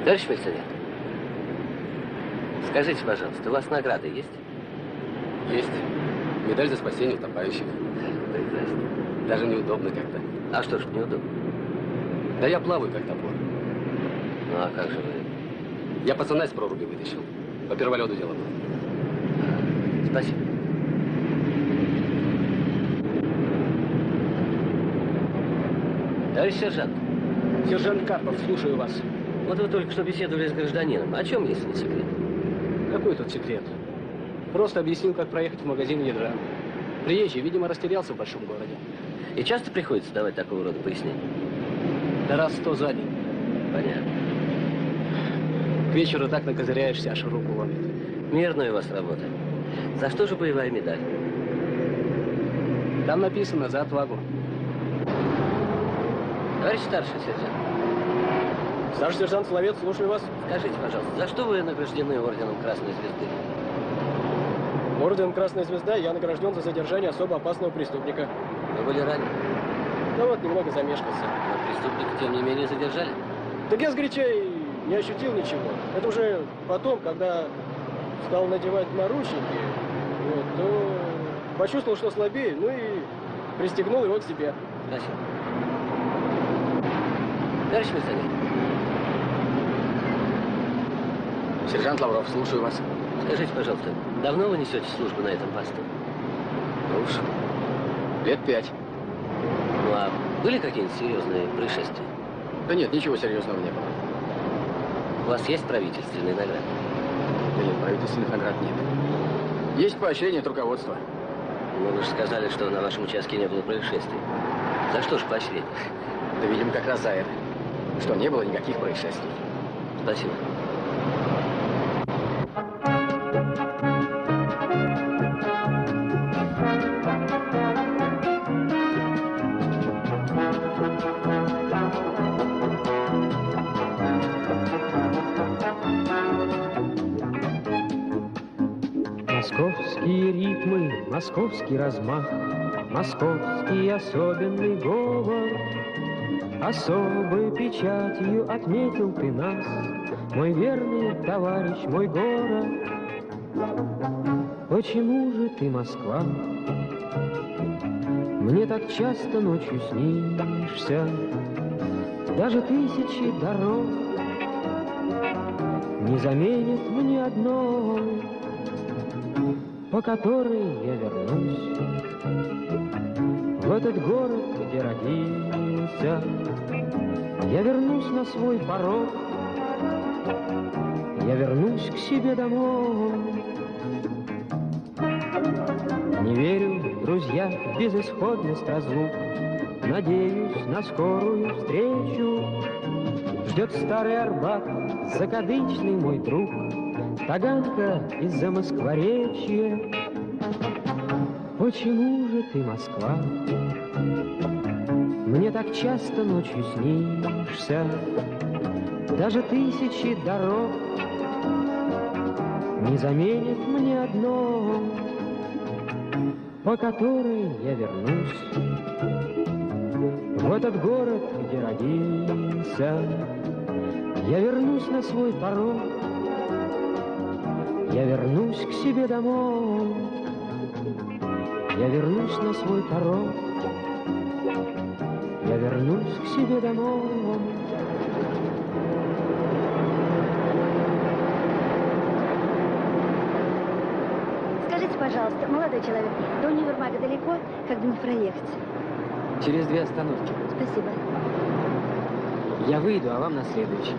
Товарищ милиционер, скажите, пожалуйста, у вас награды есть? Есть. Медаль за спасение утопающих. Прекрасно. Даже неудобно как-то. А что ж неудобно? Да я плаваю как топор. Ну а как же вы? Я пацана из проруби вытащил. По перволёду дело было. Спасибо. Товарищ сержант. Сержант Карпов, слушаю вас. Вот вы только что беседовали с гражданином. О чем, если не секрет? Какой тут секрет? Просто объяснил, как проехать в магазин ядра. Приезжий, видимо, растерялся в большом городе. И часто приходится давать такого рода пояснения? Да раз 100 за день. Понятно. К вечеру так накозыряешься, аж руку ломит. Мирная у вас работа. За что же боевая медаль? Там написано «За отвагу». Товарищ старший сержант. Старший сержант Соловец, слушаю вас. Скажите, пожалуйста, за что вы награждены орденом Красной Звезды? Орден Красная Звезда я награжден за задержание особо опасного преступника. Вы были ранены? Да вот, немного замешкался. Но преступника, тем не менее, задержали? Так я сгоряча не ощутил ничего. Это уже потом, когда стал надевать наручники, вот, то почувствовал, что слабее, ну и пристегнул его к себе. Спасибо. Товарищ милиционер. Сержант Лавров, слушаю вас. Скажите, пожалуйста, давно вы несете службу на этом посту? Ну уж, лет 5. Ну а были какие-нибудь серьезные происшествия? Да нет, ничего серьезного не было. У вас есть правительственные награды? Да нет, правительственных наград нет. Есть поощрение от руководства. Ну вы же сказали, что на вашем участке не было происшествий. За что же поощрение? Да, видимо, как раз за это. Что не было никаких происшествий. Спасибо. Московские ритмы, московский размах, московский особенный говор. Особой печатью отметил ты нас, мой верный товарищ, мой город. Почему же ты, Москва, мне так часто ночью снишься? Даже тысячи дорог не заменят мне одной, по которой я вернусь в этот город, где родился. Я вернусь на свой порог, я вернусь к себе домой. Не верю, друзья, в безысходность разлук, надеюсь на скорую встречу. Ждет старый Арбат, закадычный мой друг, Таганка из-за Москворечья. Почему же ты, Москва, мне так часто ночью снишься? Даже тысячи дорог не заменят мне одной, по которой я вернусь в этот город, где родился. Я вернусь на свой порог, я вернусь к себе домой. Я вернусь на свой порог, я вернусь к себе домой. Скажите, пожалуйста, молодой человек, до универмага далеко, как бы не проехать? Через 2 остановки. Спасибо. Я выйду, а вам на следующий.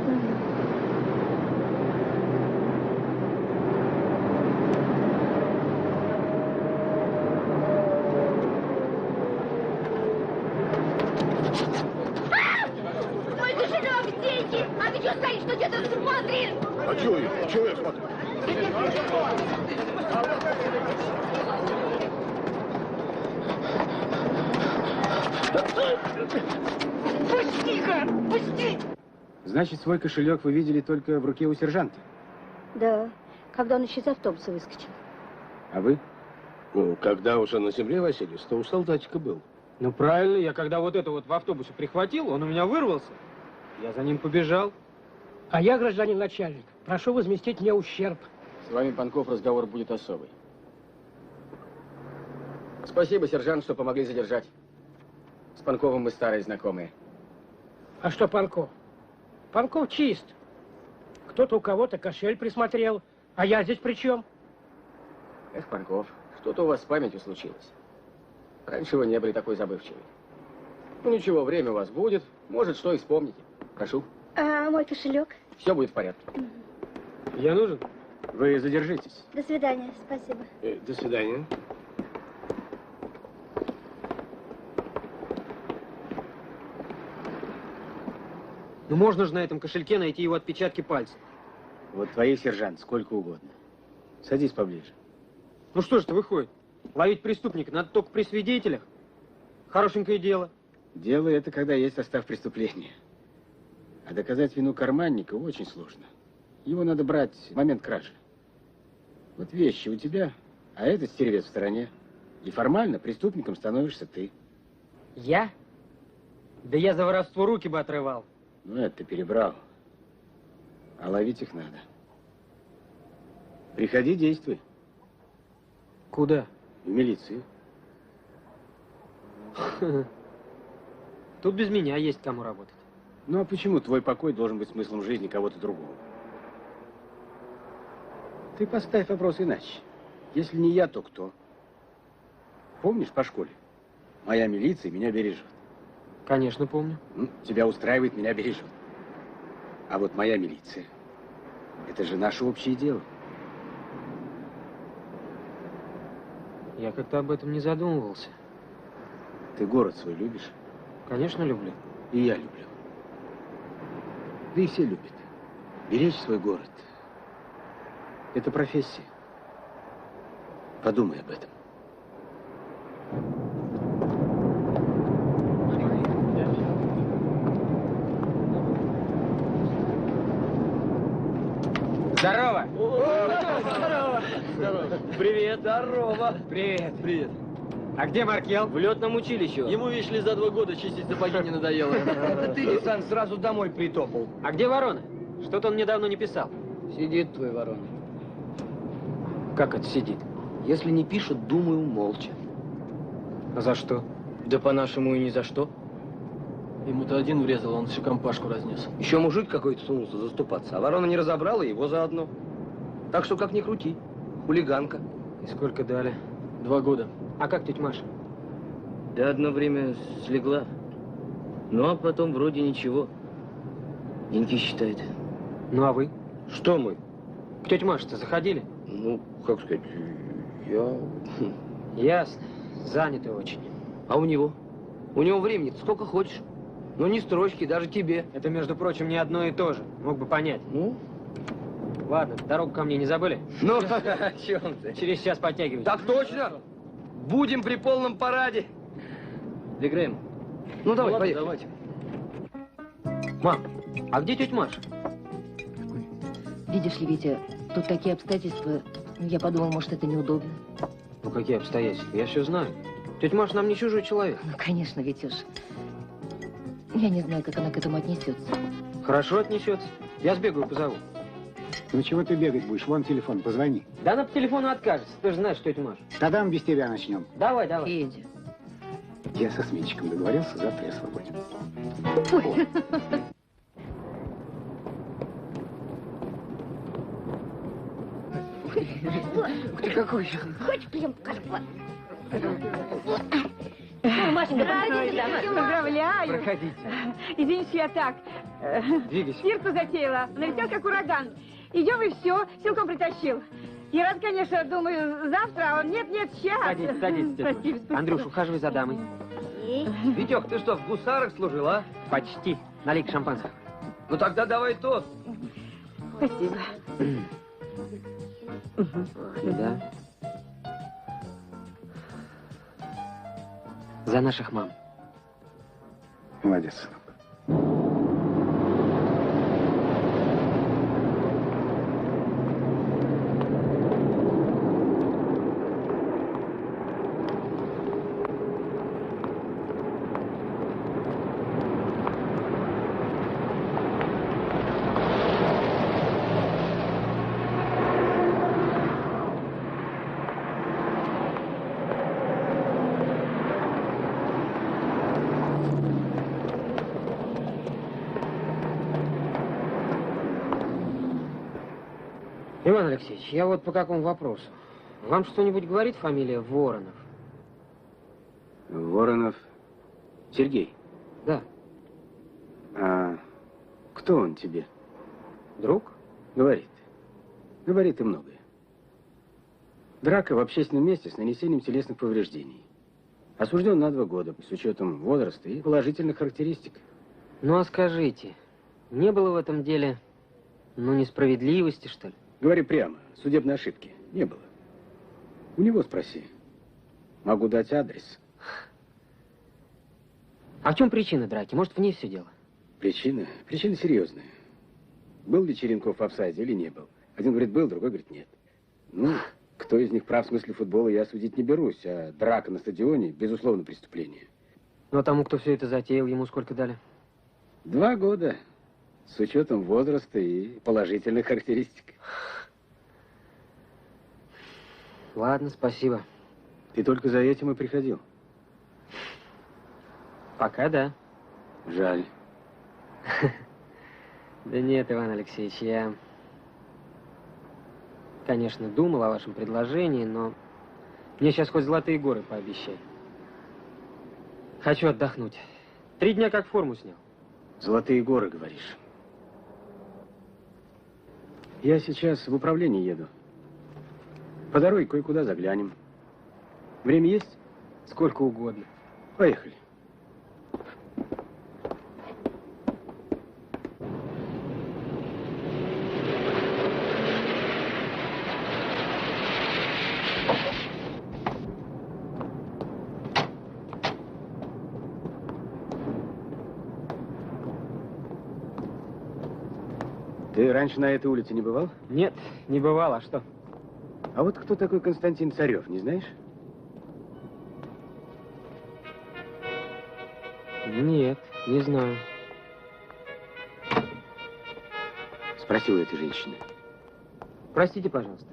Мой кошелек, деньги! А ты что стоишь, что где-то смотришь? А чего я? Чего я смотрю? Пусти-ка! Пусти! Значит, свой кошелек вы видели только в руке у сержанта? Да, когда он еще из автобуса выскочил. А вы? Ну, когда уже на земле Василий, то у солдатика был. Ну, правильно, я когда вот это вот в автобусе прихватил, он у меня вырвался. Я за ним побежал. А я, гражданин начальник, прошу возместить мне ущерб. С вами, Панков, разговор будет особый. Спасибо, сержант, что помогли задержать. С Панковым мы старые знакомые. А что Панков? Панков чист. Кто-то у кого-то кошель присмотрел. А я здесь при чем? Эх, Панков, что-то у вас с памятью случилось. Раньше вы не были такой забывчивой. Ну ничего, время у вас будет. Может, что и вспомните. Прошу. А мой кошелек? Все будет в порядке. Я нужен? Вы задержитесь. До свидания, спасибо. До свидания. Ну можно же на этом кошельке найти его отпечатки пальцев. Вот твоих, сержант, сколько угодно. Садись поближе. Ну что ж это выходит? Ловить преступника надо только при свидетелях. Хорошенькое дело. Дело это, когда есть состав преступления. А доказать вину карманника очень сложно. Его надо брать в момент кражи. Вот вещи у тебя, а этот стервец в стороне. И формально преступником становишься ты. Я? Да я за воровство руки бы отрывал. Ну, это ты перебрал. А ловить их надо. Приходи, действуй. Куда? В милицию. Тут без меня есть кому работать. Ну, а почему твой покой должен быть смыслом жизни кого-то другого? Ты поставь вопрос иначе. Если не я, то кто? Помнишь по школе? Моя милиция меня бережет. Конечно, помню. Ну, тебя устраивает, меня бережет. А вот моя милиция, это же наше общее дело. Я как-то об этом не задумывался. Ты город свой любишь? Конечно, люблю. И я люблю. Да и все любят. Беречь свой город – это профессия. Подумай об этом. Здорово! Здорово! Здорово! Привет! Здорово! Привет! Привет! А где Маркел? В летном училище. Ему, видишь ли, за 2 года чистить сапоги не надоело. Ты, Нисан, сразу домой притопал. А где Ворона? Что-то он мне давно не писал. Сидит твой ворона. Как это сидит? Если не пишет, думаю, молча. А за что? Да по-нашему и ни за что. Ему-то один врезал, он всю компашку разнес. Еще мужик какой-то сунулся заступаться, а ворона не разобрала, его заодно. Так что как ни крути, хулиганка. И сколько дали? 2 года. А как тетя Маша? Да одно время слегла. Ну, а потом вроде ничего. Деньги считает. Ну, а вы? Что мы? К тете Маше-то заходили? Ну, как сказать, я... Ясно. Заняты очень. А у него? У него времени сколько хочешь. Ну, не строчки, даже тебе. Это, между прочим, не одно и то же. Мог бы понять. Ну? Ладно, дорогу ко мне не забыли? Ну, о чем ты? Через час подтягивайтесь. Так точно! Будем при полном параде. Легрем. Ну, давай, ладно, поехали. давайте. Мам, а где тетя Маша? Видишь ли, Витя, тут такие обстоятельства, я подумал, может, это неудобно. Ну, какие обстоятельства? Я все знаю. Тетя Маша нам не чужой человек. Ну, конечно, Витюш. Я не знаю, как она к этому отнесется. Хорошо отнесется. Я сбегаю, позову. Ну чего ты бегать будешь? Вон телефон, позвони. Да она по телефону откажется. Ты же знаешь, тетя Маша. Тогда мы без тебя начнем. Давай, давай. Федя. Я со сменщиком договорился, завтра я свободен. Ух ты, какой же. Хочешь пьем кашпа? Поздравляю. Проходите. Извините, я так. Двигайся. Стирку затеяла. Налетел как ураган. Идем и все. Силком притащил. Я рад, конечно, думаю, завтра, а он нет, сейчас. Садитесь, садитесь, тетя Спасибо, Маша. Андрюш, ухаживай за дамой. Витек, ты что, в гусарах служил, а? Почти. Налей-ка шампанского. Ну тогда давай тост. Спасибо. Да. За наших мам. Молодец, сынок. Иван Алексеевич, я вот по какому вопросу. Вам что-нибудь говорит фамилия Воронов? Воронов Сергей? Да. А кто он тебе? Друг? Говорит. Говорит и многое. Драка в общественном месте с нанесением телесных повреждений. Осужден на 2 года, с учетом возраста и положительных характеристик. Ну а скажите, не было в этом деле, ну, несправедливости, что ли? Говори прямо, судебной ошибки не было. У него спроси. Могу дать адрес. А в чем причина драки? Может, в ней все дело? Причина? Причина серьезная. Был ли Черенков в офсайде или не был? Один говорит, был, другой говорит, нет. Ну, кто из них прав в смысле футбола, я судить не берусь, а драка на стадионе, безусловно, преступление. Ну, а тому, кто все это затеял, ему сколько дали? 2 года, с учетом возраста и положительных характеристик. Ладно, спасибо. Ты только за этим и приходил? Пока да. Жаль. Да нет, Иван Алексеевич, я, конечно, думал о вашем предложении, но мне сейчас хоть золотые горы пообещай. Хочу отдохнуть. 3 дня как форму снял. Золотые горы, говоришь. Я сейчас в управление еду. По дороге кое-куда заглянем. Время есть? Сколько угодно. Поехали. Ты раньше на этой улице не бывал? Нет, не бывало. А что? А вот кто такой Константин Царев, не знаешь? Нет, не знаю. Спросил этой женщины. Простите, пожалуйста.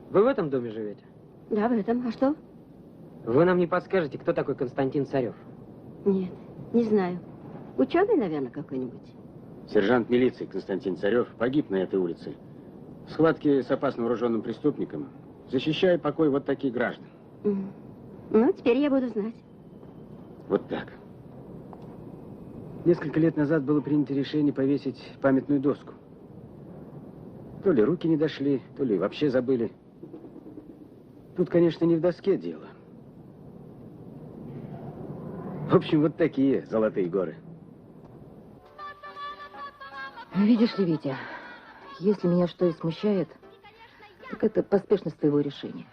Вы в этом доме живете? Да, в этом. А что? Вы нам не подскажете, кто такой Константин Царев? Нет, не знаю. Ученый, наверное, какой-нибудь. Сержант милиции Константин Царев погиб на этой улице. В схватке с опасно вооруженным преступником, защищая покой вот таких граждан. Ну, теперь я буду знать. Вот так. Несколько лет назад было принято решение повесить памятную доску. То ли руки не дошли, то ли вообще забыли. Тут, конечно, не в доске дело. В общем, вот такие золотые горы. Видишь ли, Витя, если меня что и смущает, так это поспешность твоего решения.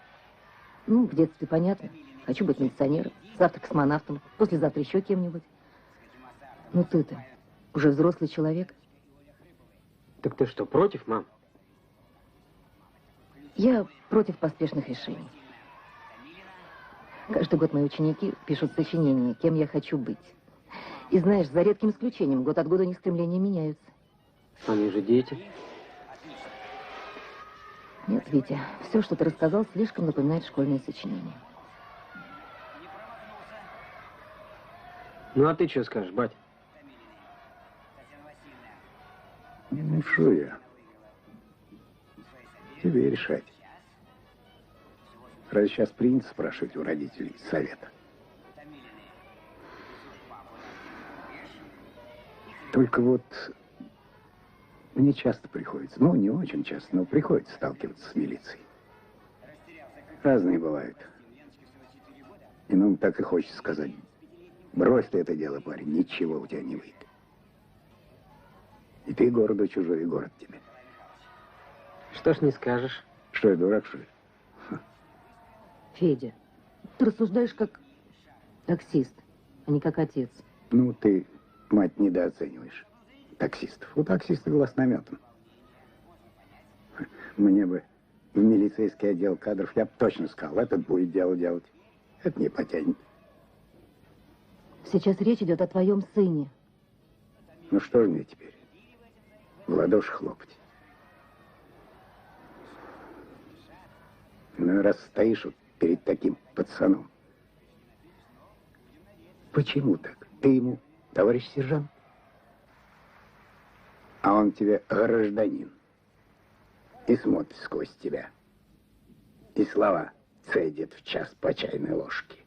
Ну, в детстве понятно. Хочу быть милиционером, завтра космонавтом, послезавтра еще кем-нибудь. Ну ты-то уже взрослый человек. Так ты что, против, мам? Я против поспешных решений. Каждый год мои ученики пишут сочинения, кем я хочу быть. И знаешь, за редким исключением, год от года у них стремления меняются. Они же дети. Нет, Витя, все, что ты рассказал, слишком напоминает школьные сочинения. Ну, а ты что скажешь, бать? Не мушу я. Тебе решать. Разве сейчас принято спрашивать у родителей совета? Только вот мне часто приходится, ну, не очень часто, но приходится сталкиваться с милицией. Разные бывают. Иногда так и хочется сказать: брось ты это дело, парень, ничего у тебя не выйдет. И ты городу чужой, и город тебе. Что ж не скажешь? Что, я дурак, что ли? Федя, ты рассуждаешь как таксист, а не как отец. Ну, ты, мать, недооцениваешь таксистов. У таксистов глаз наметан. Мне бы в милицейский отдел кадров, я бы точно сказал, этот будет дело делать. Это не потянет. Сейчас речь идет о твоем сыне. Ну что же мне теперь? В ладоши хлопать. Ну, раз стоишь вот перед таким пацаном. Почему так? Ты ему товарищ сержант, а он тебе гражданин. и смотрит сквозь тебя. И слова цедит в час по чайной ложке.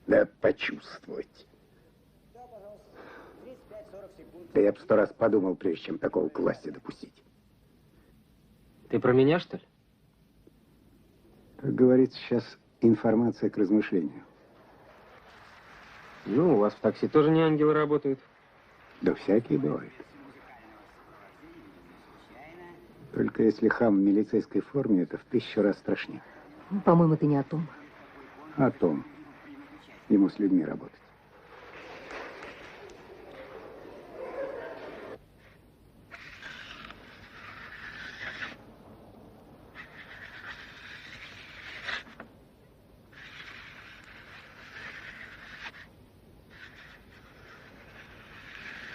Да почувствовать. Да я бы 100 раз подумал, прежде чем такого к власти допустить. Ты про меня, что ли? Как говорится, сейчас информация к размышлению. Ну, у вас в такси тоже не ангелы работают. Да всякие бывают. Только если хам в милицейской форме, это в 1000 раз страшнее. По-моему, ты не о том. О том. Ему с людьми работать.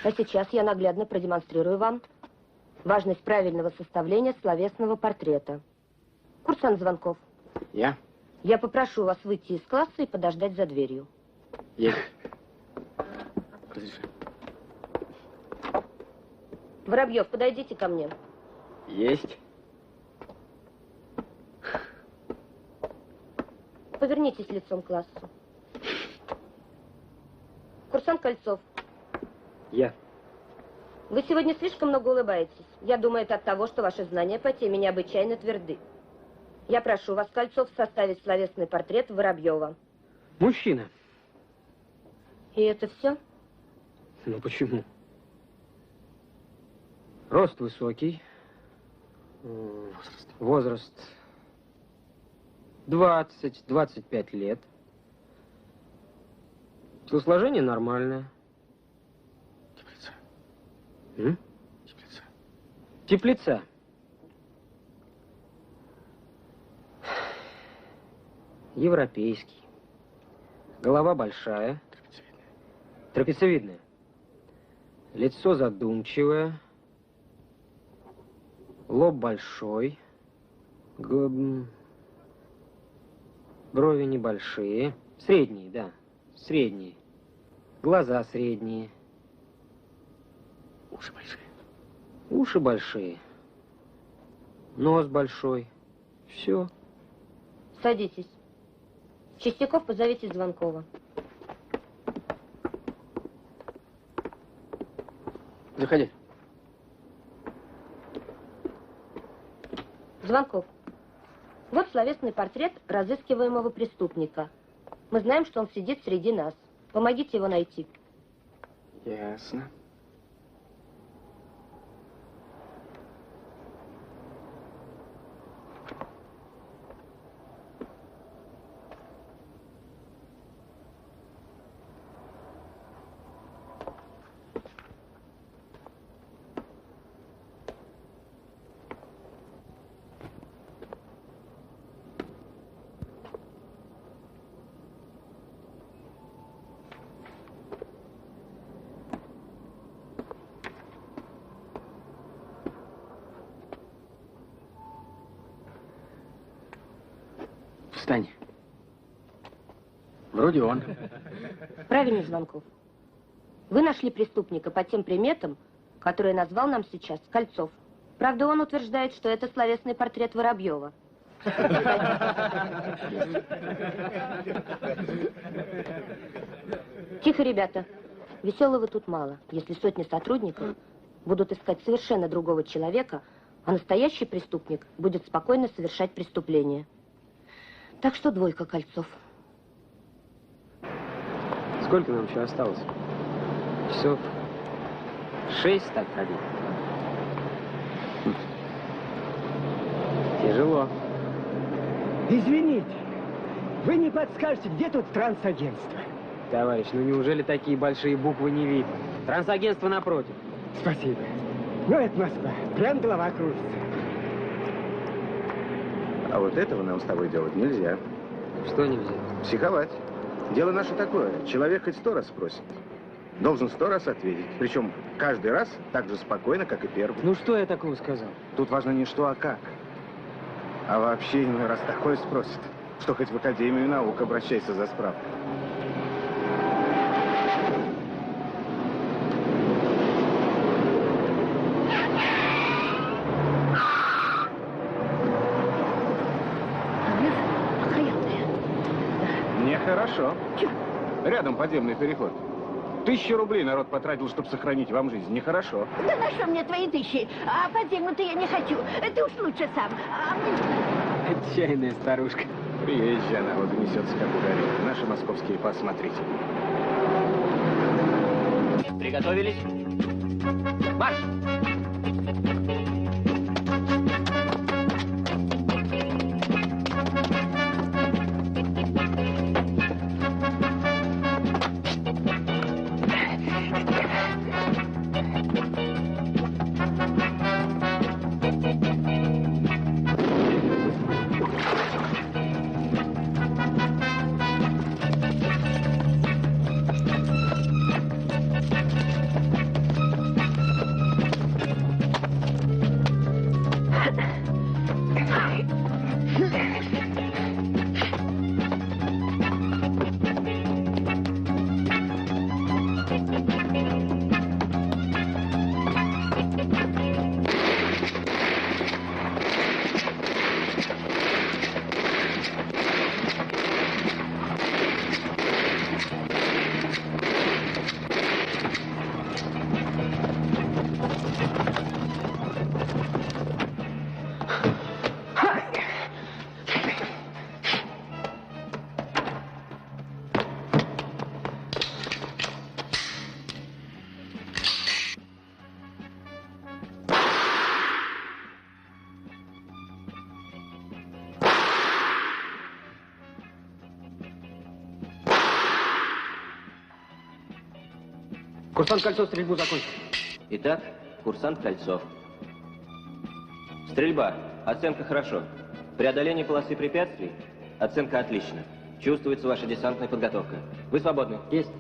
А сейчас я наглядно продемонстрирую вам важность правильного составления словесного портрета. Курсант Звонков. Я? Я попрошу вас выйти из класса и подождать за дверью. Есть. Воробьев, подойдите ко мне. Есть. Повернитесь лицом к классу. Курсант Кольцов. Я. Вы сегодня слишком много улыбаетесь. Я думаю, это от того, что ваши знания по теме необычайно тверды. Я прошу вас, Кольцов, составить словесный портрет Воробьева. Мужчина. И это все? Ну почему? Рост высокий. Возраст 20-25 лет. Телосложение нормальное. Теплица. Теплица. Европейский. Голова большая. Трапециевидная. Лицо задумчивое. Лоб большой. Брови небольшие. Средние, да. Средние. Глаза средние. Уши большие. Уши большие. Нос большой. Все. Садитесь. Чистяков, позовите Звонкова. Заходи. Звонков. Вот словесный портрет разыскиваемого преступника. Мы знаем, что он сидит среди нас. Помогите его найти. Ясно. Встань. Вроде он. Правильно, Звонков. Вы нашли преступника по тем приметам, которые назвал нам сейчас Кольцов. Правда, он утверждает, что это словесный портрет Воробьева. Тихо, ребята. Веселого тут мало. Если сотни сотрудников будут искать совершенно другого человека, а настоящий преступник будет спокойно совершать преступление. Так что 2, Кольцов. Сколько нам еще осталось? Часов 6 так ходить. Тяжело. Извините, вы не подскажете, где тут трансагентство? Товарищ, ну неужели такие большие буквы не видно? Трансагентство напротив. Спасибо. Ну, это Москва. Прям голова кружится. А вот этого нам с тобой делать нельзя. Что нельзя? Психовать. Дело наше такое. Человек хоть 100 раз спросит. Должен 100 раз ответить. Причем каждый раз так же спокойно, как и первый. Ну что я такого сказал? Тут важно не что, а как. А вообще иной раз такое спросит, что хоть в Академию наук обращайся за справкой. Нехорошо. Чё? Рядом подземный переход. 1000 рублей народ потратил, чтобы сохранить вам жизнь. Нехорошо. Да на что мне твои 1000? А подземную-то я не хочу. Ты уж лучше сам. Отчаянная старушка. Приезжая народу несется, как ударит. Наши московские, посмотрите. Приготовились? Марш! Курсант Кольцов стрельбу закончил. Итак, курсант Кольцов. Стрельба. Оценка хорошо. Преодоление полосы препятствий. Оценка отлично. Чувствуется ваша десантная подготовка. Вы свободны. Есть.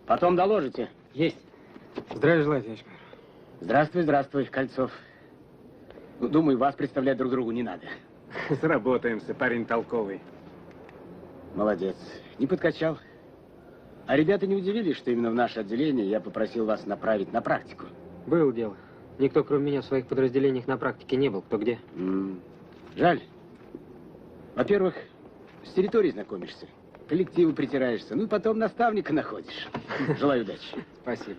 Потом доложите. Есть. Здравия желаю, товарищ майор. Здравствуй, здравствуй, Кольцов. Ну, думаю, вас представлять друг другу не надо. Сработаемся, парень толковый. Молодец. Не подкачал. А ребята не удивились, что именно в наше отделение я попросил вас направить на практику? Было дело. Никто, кроме меня, в своих подразделениях на практике не был. Кто где. Жаль. Во-первых, с территорией знакомишься, коллективу притираешься, ну и потом наставника находишь. Желаю удачи. Спасибо.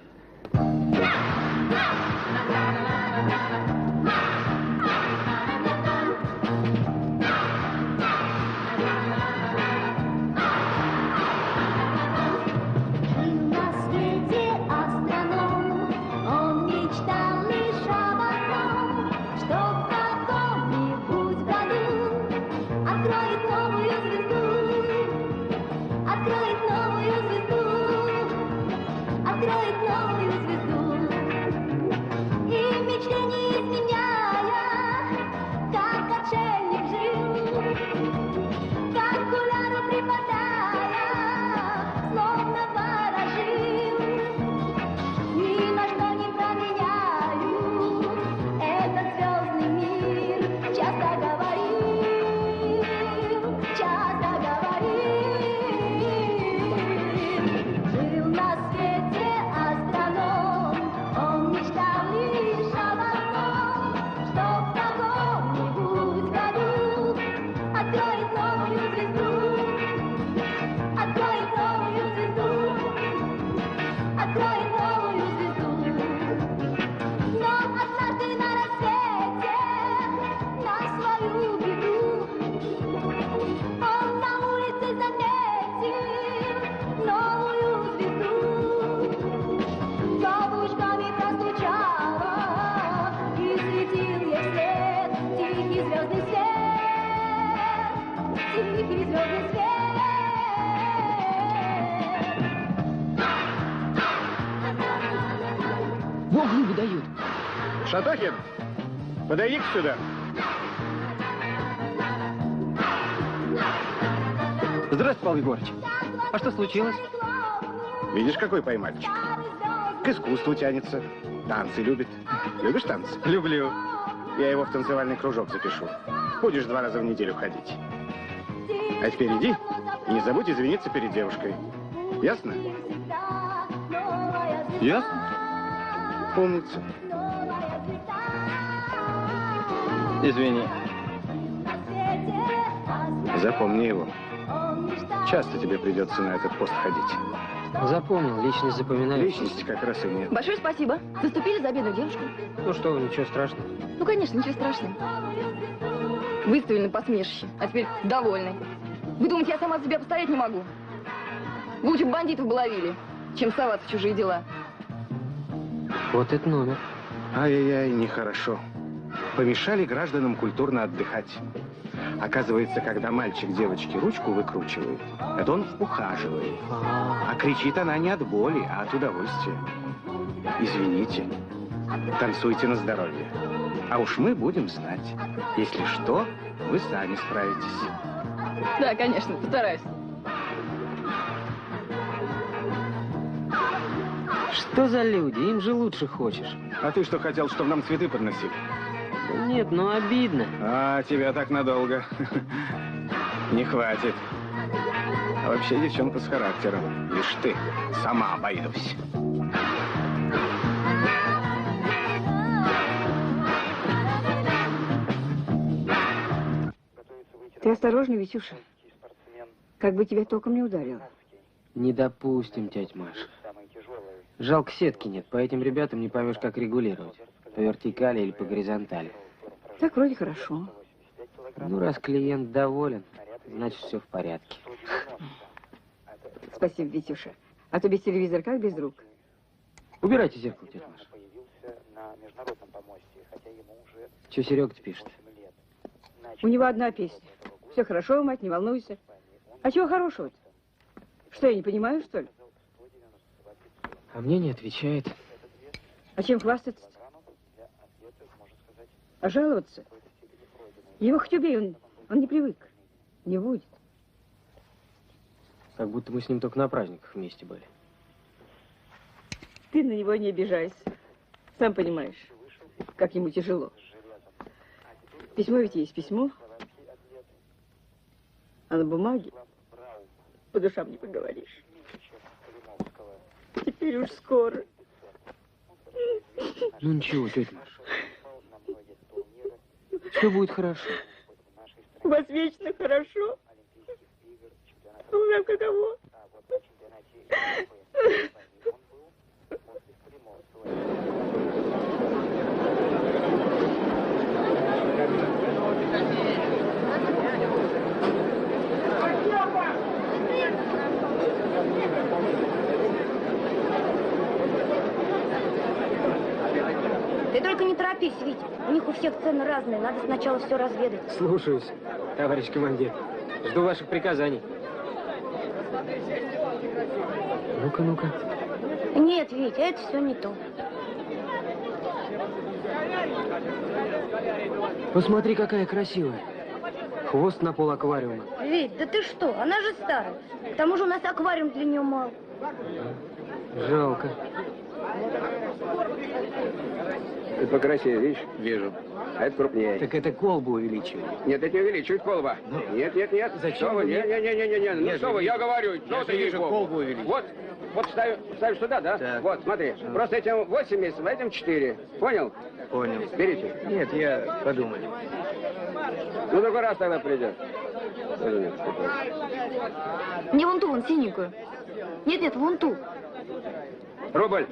Шатохин, подойди-ка сюда. Здравствуй, Павел Егорович. А что случилось? Видишь, какой поймальчик? К искусству тянется. Танцы любит. Любишь танцы? Люблю. Я его в танцевальный кружок запишу. Будешь 2 раза в неделю ходить. А теперь иди и не забудь извиниться перед девушкой. Ясно? Ясно. Умница. Извини. Запомни его. Часто тебе придется на этот пост ходить. Запомнил, личность запоминаю. Личности как раз и нет. Большое спасибо. Заступили за бедную девушку. Ну что вы, ничего страшного. Ну, конечно, ничего страшного. Выставили на посмешище, а теперь довольны. Вы думаете, я сама за себя постоять не могу? Лучше бы бандитов бы ловили, чем соваться в чужие дела. Вот это номер. Ай-яй-яй, нехорошо. Помешали гражданам культурно отдыхать. Оказывается, когда мальчик девочке ручку выкручивает, это он ухаживает. А кричит она не от боли, а от удовольствия. Извините, танцуйте на здоровье. А уж мы будем знать. Если что, вы сами справитесь. Да, конечно, постараюсь. Что за люди? Им же лучше хочешь. А ты что хотел, чтобы нам цветы подносили? Нет, ну обидно. А, тебя так надолго. Не хватит. А вообще девчонка с характером. Лишь ты сама боюсь. Ты осторожней, Витюша. Как бы тебя током не ударило. Не допустим, тетя Маша. Жалко, сетки нет. По этим ребятам не поймешь, как регулировать. По вертикали или по горизонтали. Так вроде хорошо. Ну, раз клиент доволен, значит, все в порядке. Спасибо, Витюша. А то без телевизора как без рук? Убирайте зеркало, тетя Маша. Че Серега-то пишет? У него одна песня. Все хорошо, мать, не волнуйся. А чего хорошего-то? Что, я не понимаю, что ли? А мне не отвечает. А чем хвастаться? А жаловаться? Его хоть убей, он не привык. Не будет. Как будто мы с ним только на праздниках вместе были. Ты на него не обижайся. Сам понимаешь, как ему тяжело. Письмо ведь есть письмо. А на бумаге по душам не поговоришь. Теперь уж скоро. Ну ничего, тетя Маша. Все будет хорошо. У вас вечно хорошо. У меня каково? Ты только не торопись, Вить. У них у всех цены разные. Надо сначала все разведать. Слушаюсь, товарищ командир. Жду ваших приказаний. Ну-ка, ну-ка. Нет, Вить, это все не то. Посмотри, какая красивая. Хвост на пол аквариума. Вить, да ты что? Она же старая. К тому же у нас аквариум для нее мал. Жалко. Ты покрасивее, видишь? Вижу. А это крупнее. Так это колбу увеличивает. Нет, это не увеличивает колба. Нет, нет, нет. Зачем? Что вы? Не. Ну что вы, я говорю, что ты вижу колбу увеличивает. Вот ставишь сюда, да? Так. Вот, смотри. Просто этим 8 месяцев, а этим 4. Понял? Понял. Берите. Нет, я подумаю. Ну, другой раз тогда придет. Мне вон ту, вон синенькую. Нет, вон ту. Рубль.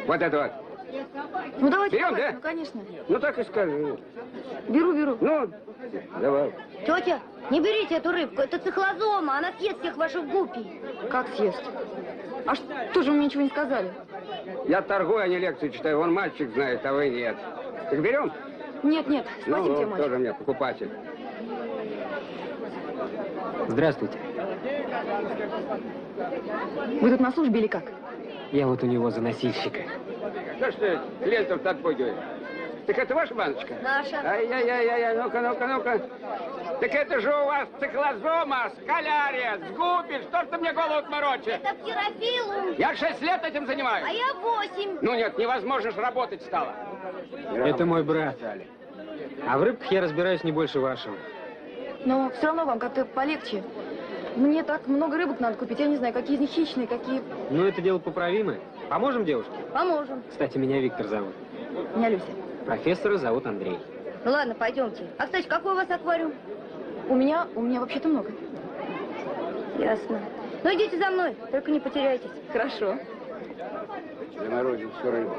Вот это вот. Ну, давайте. Берем, давайте. да? Ну, конечно. Ну, так и скажи. Беру. Ну, давай. Тетя, не берите эту рыбку. Это цихлозома. Она съест всех ваших гуппий. Как съесть? А что же вы мне ничего не сказали? Я торгую, а не лекцию читаю. Вон мальчик знает, а вы нет. Так берем? Нет, спасибо Ну, тебе, вот, мальчик. тоже мне покупатель. Здравствуйте. Вы тут на службе или как? Я вот у него за носильщика. Что ж ты клиентов-то отпугиваешь? Так это ваша баночка? Наша. Ай-яй-яй-яй, ну-ка. Так это же у вас циклозома, скалярия, сгубишь. Что ж ты мне голову отморочишь? Это птерофилум. Я 6 лет этим А занимаюсь. я 8. Ну нет, невозможно ж работать стало. Это мой брат. А в рыбках я разбираюсь не больше вашего. Но все равно вам как-то полегче. Мне так много рыбок надо купить. Я не знаю, какие из них хищные, какие... Ну, это дело поправимое. Поможем девушке? Поможем. Кстати, меня Виктор зовут. Меня Люся. Профессора зовут Андрей. Ну ладно, пойдемте. А, кстати, какой у вас аквариум? У меня вообще-то много. Ясно. Ну, идите за мной, только не потеряйтесь. Хорошо. Заморозил всю рыбу.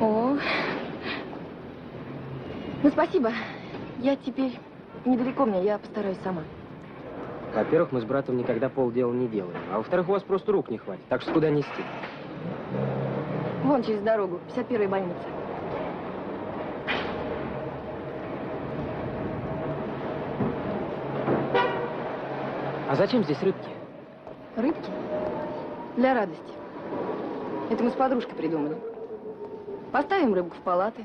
О, ну спасибо. Я теперь недалеко мне, я постараюсь сама. Во-первых, мы с братом никогда полдела не делаем. А во-вторых, у вас просто рук не хватит. Так что куда нести? Вон через дорогу, 51-я больница. А зачем здесь рыбки? Рыбки? Для радости. Это мы с подружкой придумали. Поставим рыбку в палаты.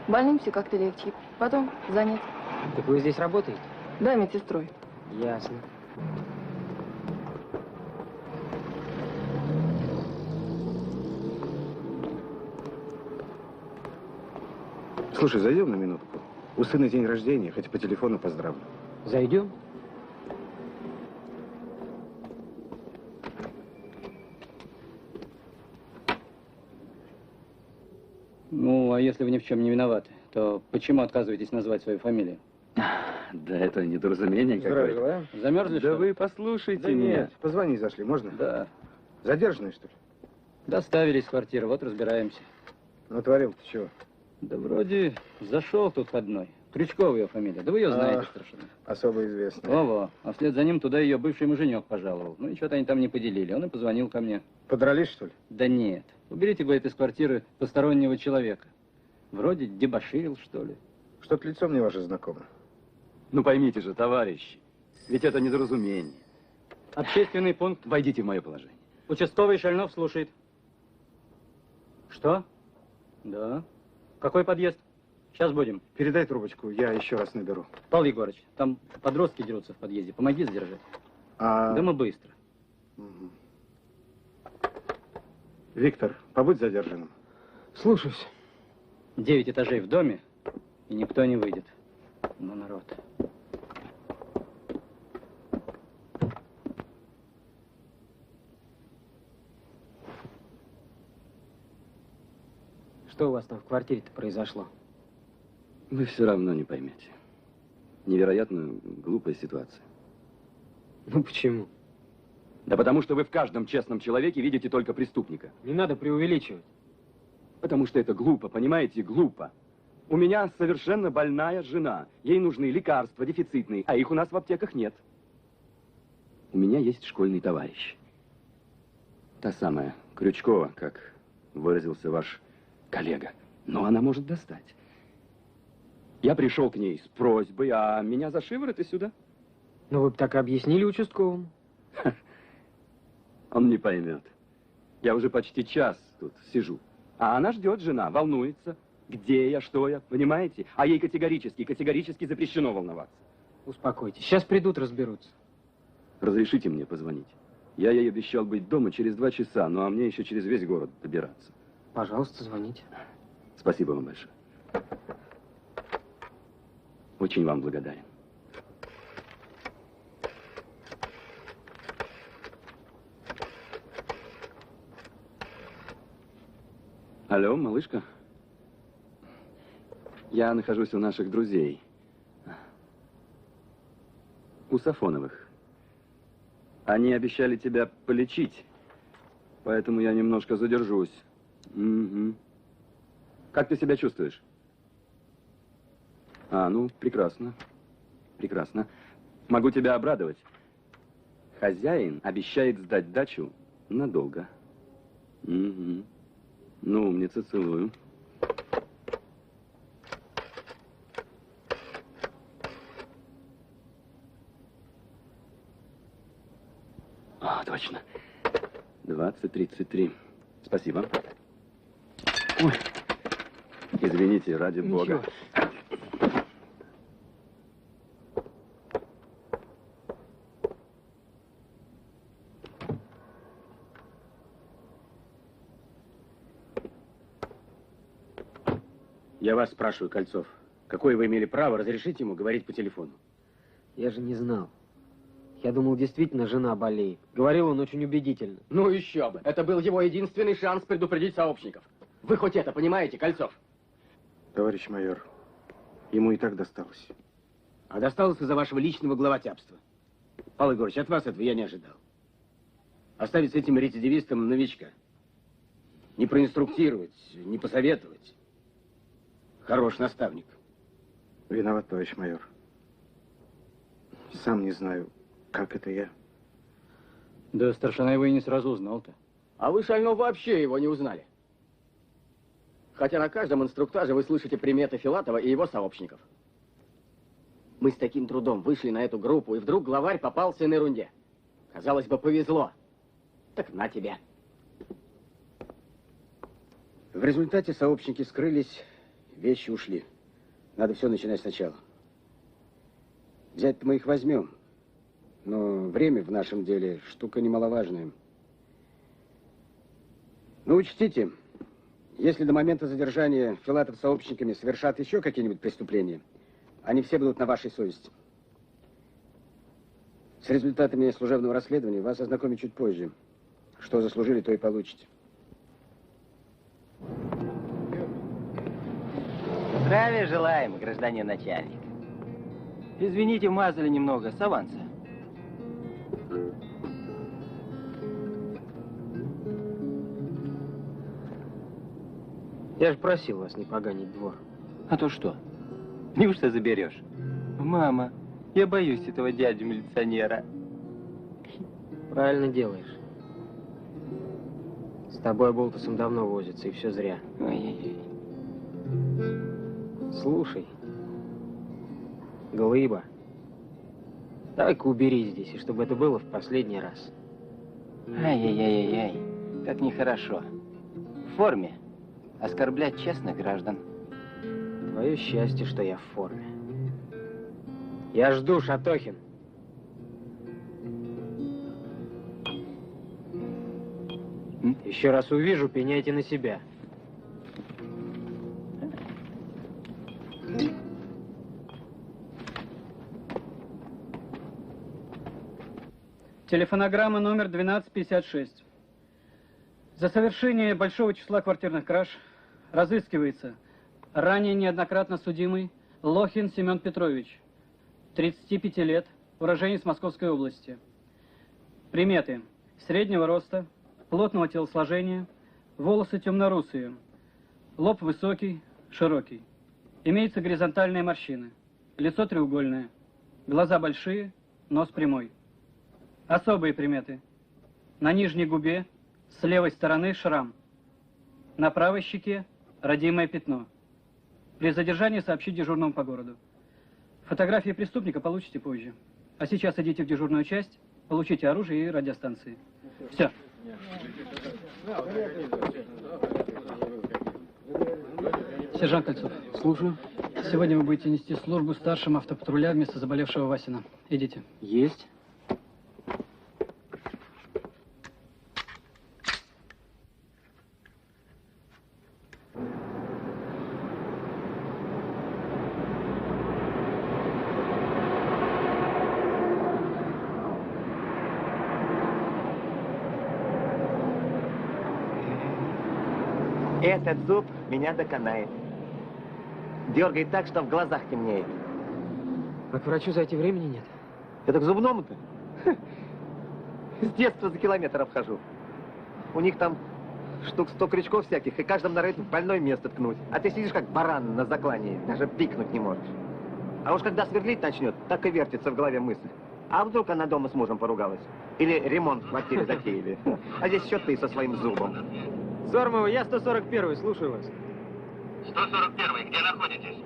Больным все как-то легче. Потом занять. Так вы здесь работаете? Да, медсестрой. Ясно. Слушай, зайдем на минутку. У сына день рождения, хоть по телефону поздравлю. Зайдем? Ну, а если вы ни в чем не виноваты, то почему отказываетесь назвать свою фамилию? Да это недоразумение какое-то. Здравия. Замерзли, Да что ли? вы послушайте Да меня. нет, позвонить зашли, можно? Да. Задержанный, что ли? Доставили из квартиры, вот разбираемся. Натворил-то чего? Да вроде зашел тут одной. Крючкова ее фамилия. Да вы ее знаете, А, старшина. Особо известный. Во-во. А вслед за ним туда ее бывший муженек пожаловал. Ну и что-то они там не поделили. Он и позвонил ко мне. Подрались, что ли? Да нет. Уберите, говорит, из квартиры постороннего человека. Вроде дебоширил, что ли. Что-то лицо мне ваше знакомо. Ну поймите же, товарищи, ведь это недоразумение. Общественный пункт. Войдите в мое положение. Участковый Шальнов слушает. Что? Да. Какой подъезд? Сейчас будем. Передай трубочку, я еще раз наберу. Павел Егорыч, там подростки дерутся в подъезде. Помоги сдержать. Да мы быстро. Угу. Виктор, побудь задержанным. Слушаюсь. 9 этажей в доме, и никто не выйдет. Ну, народ. Что у вас там в квартире-то произошло? Вы все равно не поймете. Невероятно глупая ситуация. Ну почему? Да потому что вы в каждом честном человеке видите только преступника. Не надо преувеличивать. Потому что это глупо, понимаете, глупо. У меня совершенно больная жена. Ей нужны лекарства дефицитные, а их у нас в аптеках нет. У меня есть школьный товарищ. Та самая Крючкова, как выразился ваш коллега. Но она может достать. Я пришел к ней с просьбой, а меня за шиворот и сюда. Ну вы бы так и объяснили участковому. Он не поймет. Я уже почти час тут сижу. А она ждет, жена, волнуется. Где я, что я, понимаете? А ей категорически запрещено волноваться. Успокойтесь. Сейчас придут, разберутся. Разрешите мне позвонить? Я ей обещал быть дома через 2 часа, ну а мне еще через весь город добираться. Пожалуйста, звоните. Спасибо вам большое. Очень вам благодарен. Алло, малышка? Я нахожусь у наших друзей. У Сафоновых. Они обещали тебя полечить, поэтому я немножко задержусь. Угу. Как ты себя чувствуешь? А, ну, прекрасно. Прекрасно. Могу тебя обрадовать. Хозяин обещает сдать дачу надолго. Угу. Ну, умница, целую. А, точно. 20:33. Спасибо. Ой. Извините, ради бога. Я вас спрашиваю, Кольцов, какое вы имели право разрешить ему говорить по телефону? Я же не знал. Я думал, действительно жена болеет. Говорил он очень убедительно. Ну еще бы. Это был его единственный шанс предупредить сообщников. Вы хоть это понимаете, Кольцов? Товарищ майор, ему и так досталось. А досталось из-за вашего личного главотябства. Павел Егорович, от вас этого я не ожидал. Оставить с этим рецидивистом новичка. Не проинструктировать, не посоветовать. Хорош наставник. Виноват, товарищ майор. Сам не знаю, как это я. Да старшина его и не сразу узнал-то. А вы, Шальнов, вообще его не узнали. Хотя на каждом инструктаже вы слышите приметы Филатова и его сообщников. Мы с таким трудом вышли на эту группу, и вдруг главарь попался на ерунде. Казалось бы, повезло. Так на тебе. В результате сообщники скрылись, вещи ушли. Надо все начинать сначала. Взять-то мы их возьмем. Но время в нашем деле штука немаловажная. Но учтите, если до момента задержания Филатов с сообщниками совершат еще какие-нибудь преступления, они все будут на вашей совести. С результатами служебного расследования вас ознакомят чуть позже. Что заслужили, то и получите. Здравия желаем, гражданин начальник. Извините, вмазали немного с аванса. Я же просил вас не поганить двор. А то что? Неужто заберешь? Мама, я боюсь этого дядю-милиционера. Правильно делаешь. С тобой Болтусом давно возится, и все зря. Ой-ой-ой. Слушай, Глыба, давай-ка убери здесь, и чтобы это было в последний раз. Ай-яй-яй-яй, как нехорошо. В форме оскорблять честных граждан. Твое счастье, что я в форме. Я жду, Шатохин. Еще раз увижу, пеняйте на себя. Телефонограмма номер 1256. За совершение большого числа квартирных краж разыскивается ранее неоднократно судимый Лохин Семен Петрович, 35 лет, уроженец Московской области. Приметы: среднего роста, плотного телосложения, волосы темно-русые, лоб высокий, широкий. Имеются горизонтальные морщины, лицо треугольное, глаза большие, нос прямой. Особые приметы: на нижней губе с левой стороны шрам, на правой щеке родимое пятно. При задержании сообщить дежурному по городу. Фотографии преступника получите позже. А сейчас идите в дежурную часть, получите оружие и радиостанции. Все. Сержант Кольцов. Слушаю. Сегодня вы будете нести службу старшим автопатруля вместо заболевшего Васина. Идите. Есть. Этот зуб меня доконает. Дергает так, что в глазах темнеет. А к врачу зайти времени нет? Это к зубному-то? С детства за километр обхожу. У них там штук 100 крючков всяких, и каждым норовит в больное место ткнуть. А ты сидишь как баран на заклании, даже пикнуть не можешь. А уж когда сверлить начнет, так и вертится в голове мысль. А вдруг она дома с мужем поругалась? Или ремонт в квартире затеяли? А здесь еще ты со своим зубом. Сормова, я 141, слушаю вас. 141, где находитесь?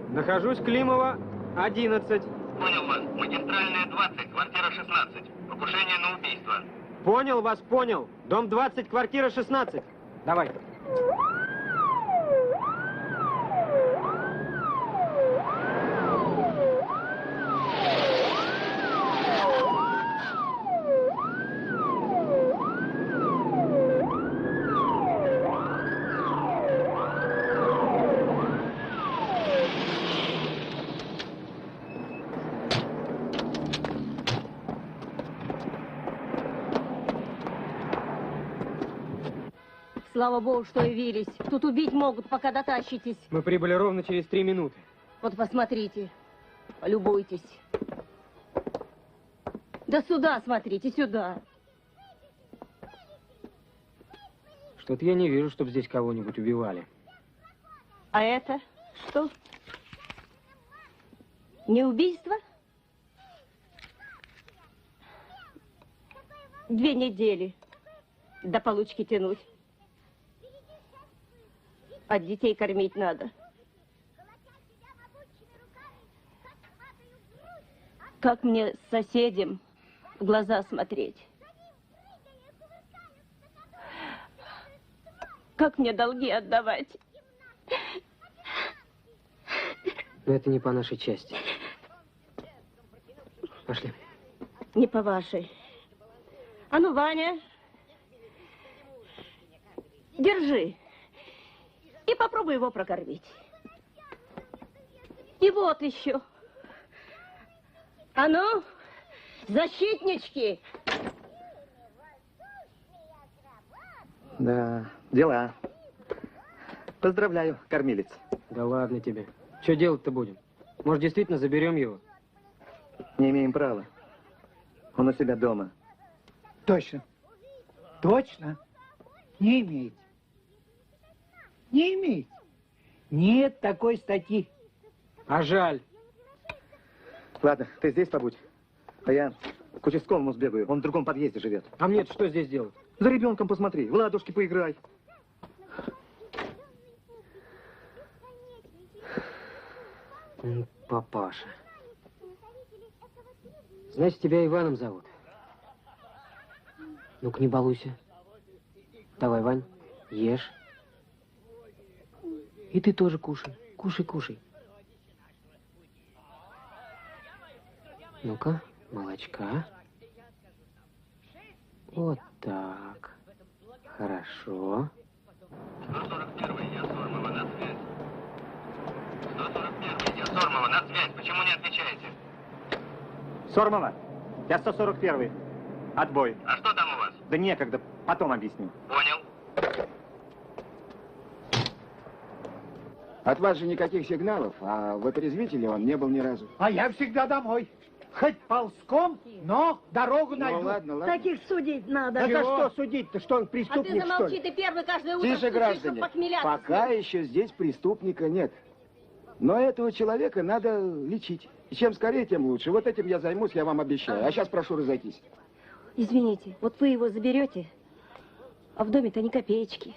Нахожусь Климова, 11. Понял вас. Магистральная 20, квартира 16. Покушение на убийство. Понял вас, понял. Дом 20, квартира 16. Давай. Слава богу, что явились. Тут убить могут, пока дотащитесь. Мы прибыли ровно через 3 минуты. Вот посмотрите, полюбуйтесь. Да сюда смотрите, сюда. Что-то я не вижу, чтобы здесь кого-нибудь убивали. А это что? Не убийство? 2 недели до получки тянуть. А детей кормить надо. Как мне с соседям в глаза смотреть? Как мне долги отдавать? Но это не по нашей части. Пошли. Не по вашей. А ну, Ваня, держи. И попробуй его прокормить. И вот еще. А ну, защитнички. Да, дела. Поздравляю, кормилец. Да ладно тебе. Что делать-то будем? Может, действительно заберем его? Не имеем права. Он у себя дома. Точно. Точно. Не имеете. Не имеете. Нет такой статьи. А жаль. Ладно, ты здесь побудь. А я к участковому сбегаю. Он в другом подъезде живет. А мне что здесь делать? За ребенком посмотри, в ладушки поиграй. Папаша. Значит, тебя Иваном зовут? Ну-ка, не балуйся. Давай, Вань, ешь. И ты тоже кушай. Кушай, кушай. Ну-ка, молочка. Вот так. Хорошо. 141, я Сормова, на связь. 141, я Сормова, на связь. Почему не отвечаете? Сормова, я 141. Отбой. А что там у вас? Да некогда, потом объясню. Понял. От вас же никаких сигналов, а в отрезвителе он не был ни разу. А я всегда домой. Хоть ползком, но дорогу найду. Ну ладно, ладно. Таких судить надо. Это что судить-то? Что он А ты преступник, что замолчи, ли? ты первый каждое утро Тише, стучишь, граждане. чтобы похмеляться. Пока еще здесь преступника нет. Но этого человека надо лечить. И чем скорее, тем лучше. Вот этим я займусь, я вам обещаю. А сейчас прошу разойтись. Извините, вот вы его заберете, а в доме-то ни копеечки.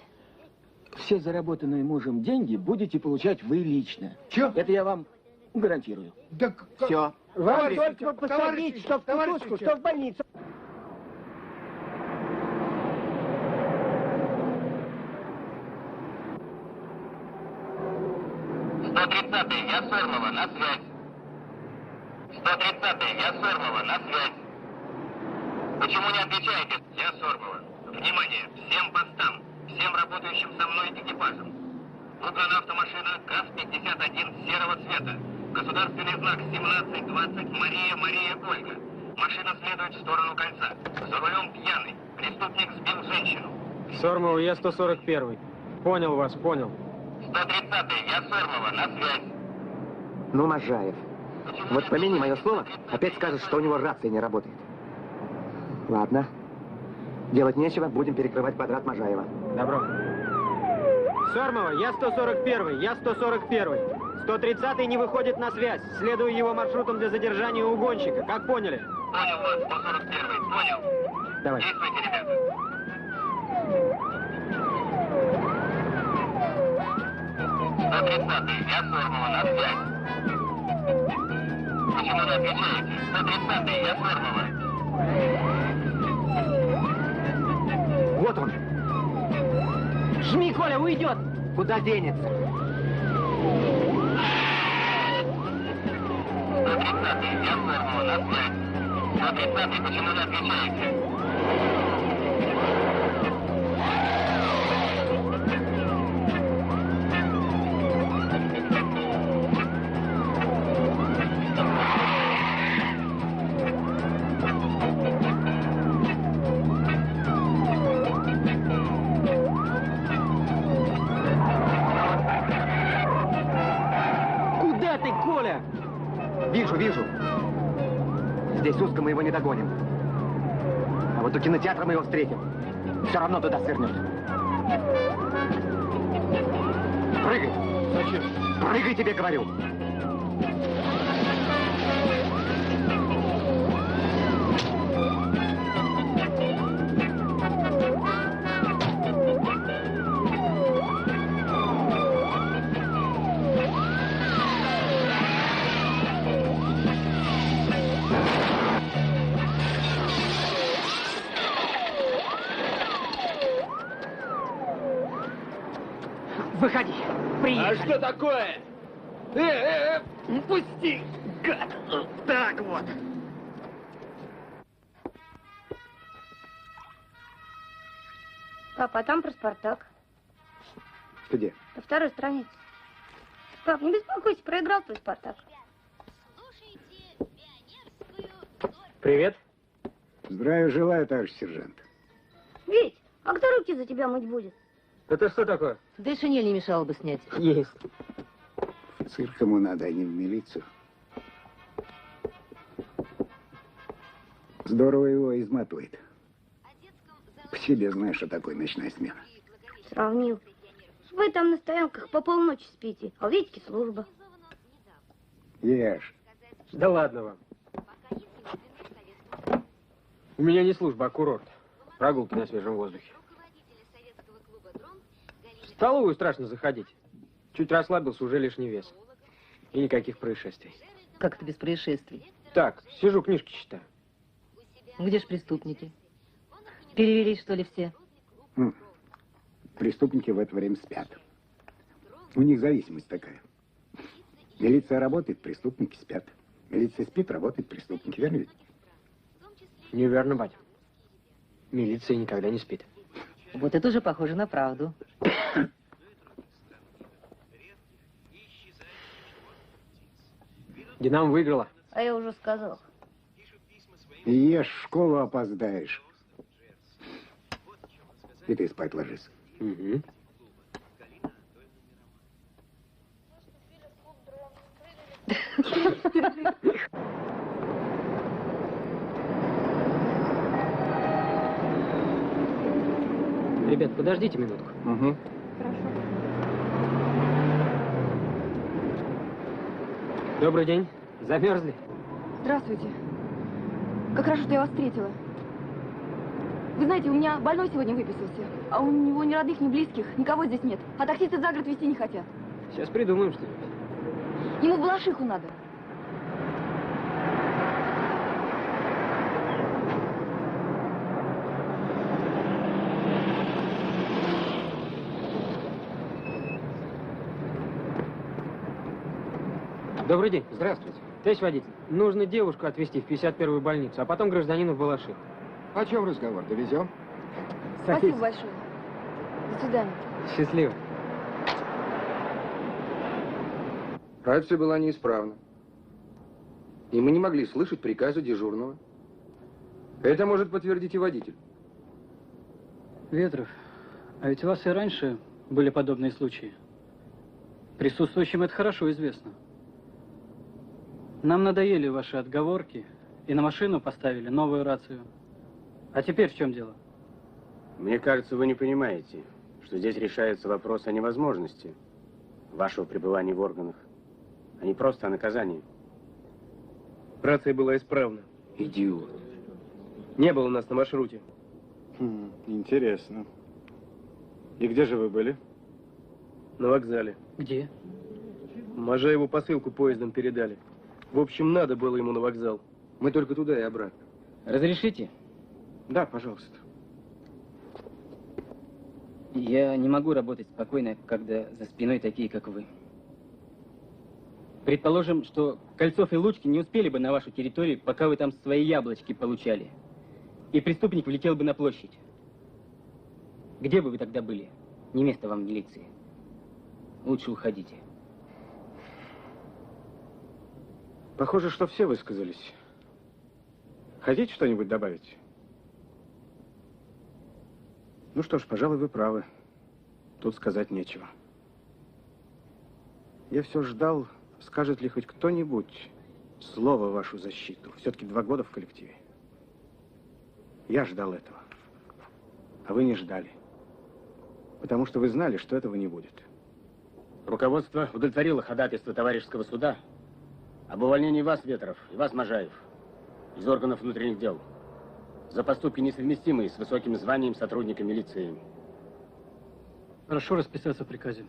Все заработанные мужем деньги будете получать вы лично. Че? Это я вам гарантирую. Да Все. вам только посадить, что в кутузку, что в больницу. Я Сормова, на связь. 130-й, я Сормова, на связь. Почему не отвечаете? Я Сормова. Внимание, всем постам, всем работающим со мной экипажам. Убрана автомашина ГАЗ-51 серого цвета. Государственный знак 1720 Мария Ольга. Машина следует в сторону кольца. За рулем пьяный. Преступник сбил женщину. Сормова, я 141. Понял вас, понял. 130-й, я Сормова, на связь. Ну, Можаев, вот помяни мое слово, опять скажешь, что у него рация не работает. Ладно. Делать нечего, будем перекрывать квадрат Можаева. Добро. Сормова, я 141, я 141. 130-й не выходит на связь. Следую его маршрутом для задержания угонщика. Как поняли? Понял вас, 141, понял. Давай. Действуйте, ребята. 130-й, я Сормова, на связь. Почему не отвечаете? 130-й, я Сормова. Вот он. Жми, Коля, уйдет. Куда денется? 130-й, я Сормова, на связь. 130-й, почему не отвечаете? Куда ты, Коля? Вижу, вижу. Здесь узко, мы его не догоним. А вот у кинотеатра мы его встретим. Все равно туда свернет. Прыгай. Зачем? Прыгай, тебе говорю. Выходи, приехали. А что такое? Пусти, гад. Так вот. Папа, а там про Спартак. Где? На второй странице. Пап, не беспокойся, проиграл твой Спартак. Привет. Здравия желаю, товарищ сержант. Вить, а кто руки за тебя мыть будет? Это что такое? Да и шинель не мешало бы снять. Есть. В цирк ему надо, а не в милицию. Здорово его изматывает. По себе знаешь, что такое ночная смена. Сравнил. Вы там на стоянках по полночи спите, а у Витьки служба. Ешь. Да ладно вам. У меня не служба, а курорт. Прогулки на свежем воздухе. В столовую страшно заходить. Чуть расслабился, уже лишний вес. И никаких происшествий. Как это без происшествий? Так, сижу, книжки читаю. Где ж преступники? Перевелись, что ли, все? Преступники в это время спят. У них зависимость такая. Милиция работает, преступники спят. Милиция спит, работает, преступники. Верно ведь? Неверно, батя. Милиция никогда не спит. Вот это уже похоже на правду. Динамо выиграла. А я уже сказал. Ешь, в школу опоздаешь. И ты спать ложись. Угу. Ребят, подождите минутку. Угу. Добрый день. Замерзли? Здравствуйте. Как хорошо, что я вас встретила. Вы знаете, у меня больной сегодня выписался, а у него ни родных, ни близких, никого здесь нет. А таксисты за город везти не хотят. Сейчас придумаем что-нибудь. Ему в Балашиху надо. Добрый день. Здравствуйте. Товарищ водитель, нужно девушку отвезти в 51-ю больницу, а потом гражданину в Балашиху. О чем разговор? Довезем? Спасибо большое. До свидания. Счастливо. Рация была неисправна. И мы не могли слышать приказа дежурного. Это может подтвердить и водитель. Ветров, а ведь у вас и раньше были подобные случаи. Присутствующим это хорошо известно. Нам надоели ваши отговорки, и на машину поставили новую рацию. А теперь в чем дело? Мне кажется, вы не понимаете, что здесь решается вопрос о невозможности вашего пребывания в органах, а не просто о наказании. Рация была исправна. Идиот. Не было нас на маршруте. Интересно. И где же вы были? На вокзале. Где? Можаеву посылку поездом передали. В общем, надо было ему на вокзал. Мы только туда и обратно. Разрешите? Да, пожалуйста. Я не могу работать спокойно, когда за спиной такие, как вы. Предположим, что Кольцов и Лучки не успели бы на вашу территорию, пока вы там свои яблочки получали. И преступник влетел бы на площадь. Где бы вы тогда были? Не место вам в милиции. Лучше уходите. Похоже, что все высказались. Хотите что-нибудь добавить? Ну что ж, пожалуй, вы правы. Тут сказать нечего. Я все ждал, скажет ли хоть кто-нибудь слово в вашу защиту. Все-таки 2 года в коллективе. Я ждал этого. А вы не ждали. Потому что вы знали, что этого не будет. Руководство удовлетворило ходатайство товарищеского суда об увольнении вас, Ветров, и вас, Можаев, из органов внутренних дел за поступки, несовместимые с высоким званием сотрудника милиции. Прошу расписаться в приказе.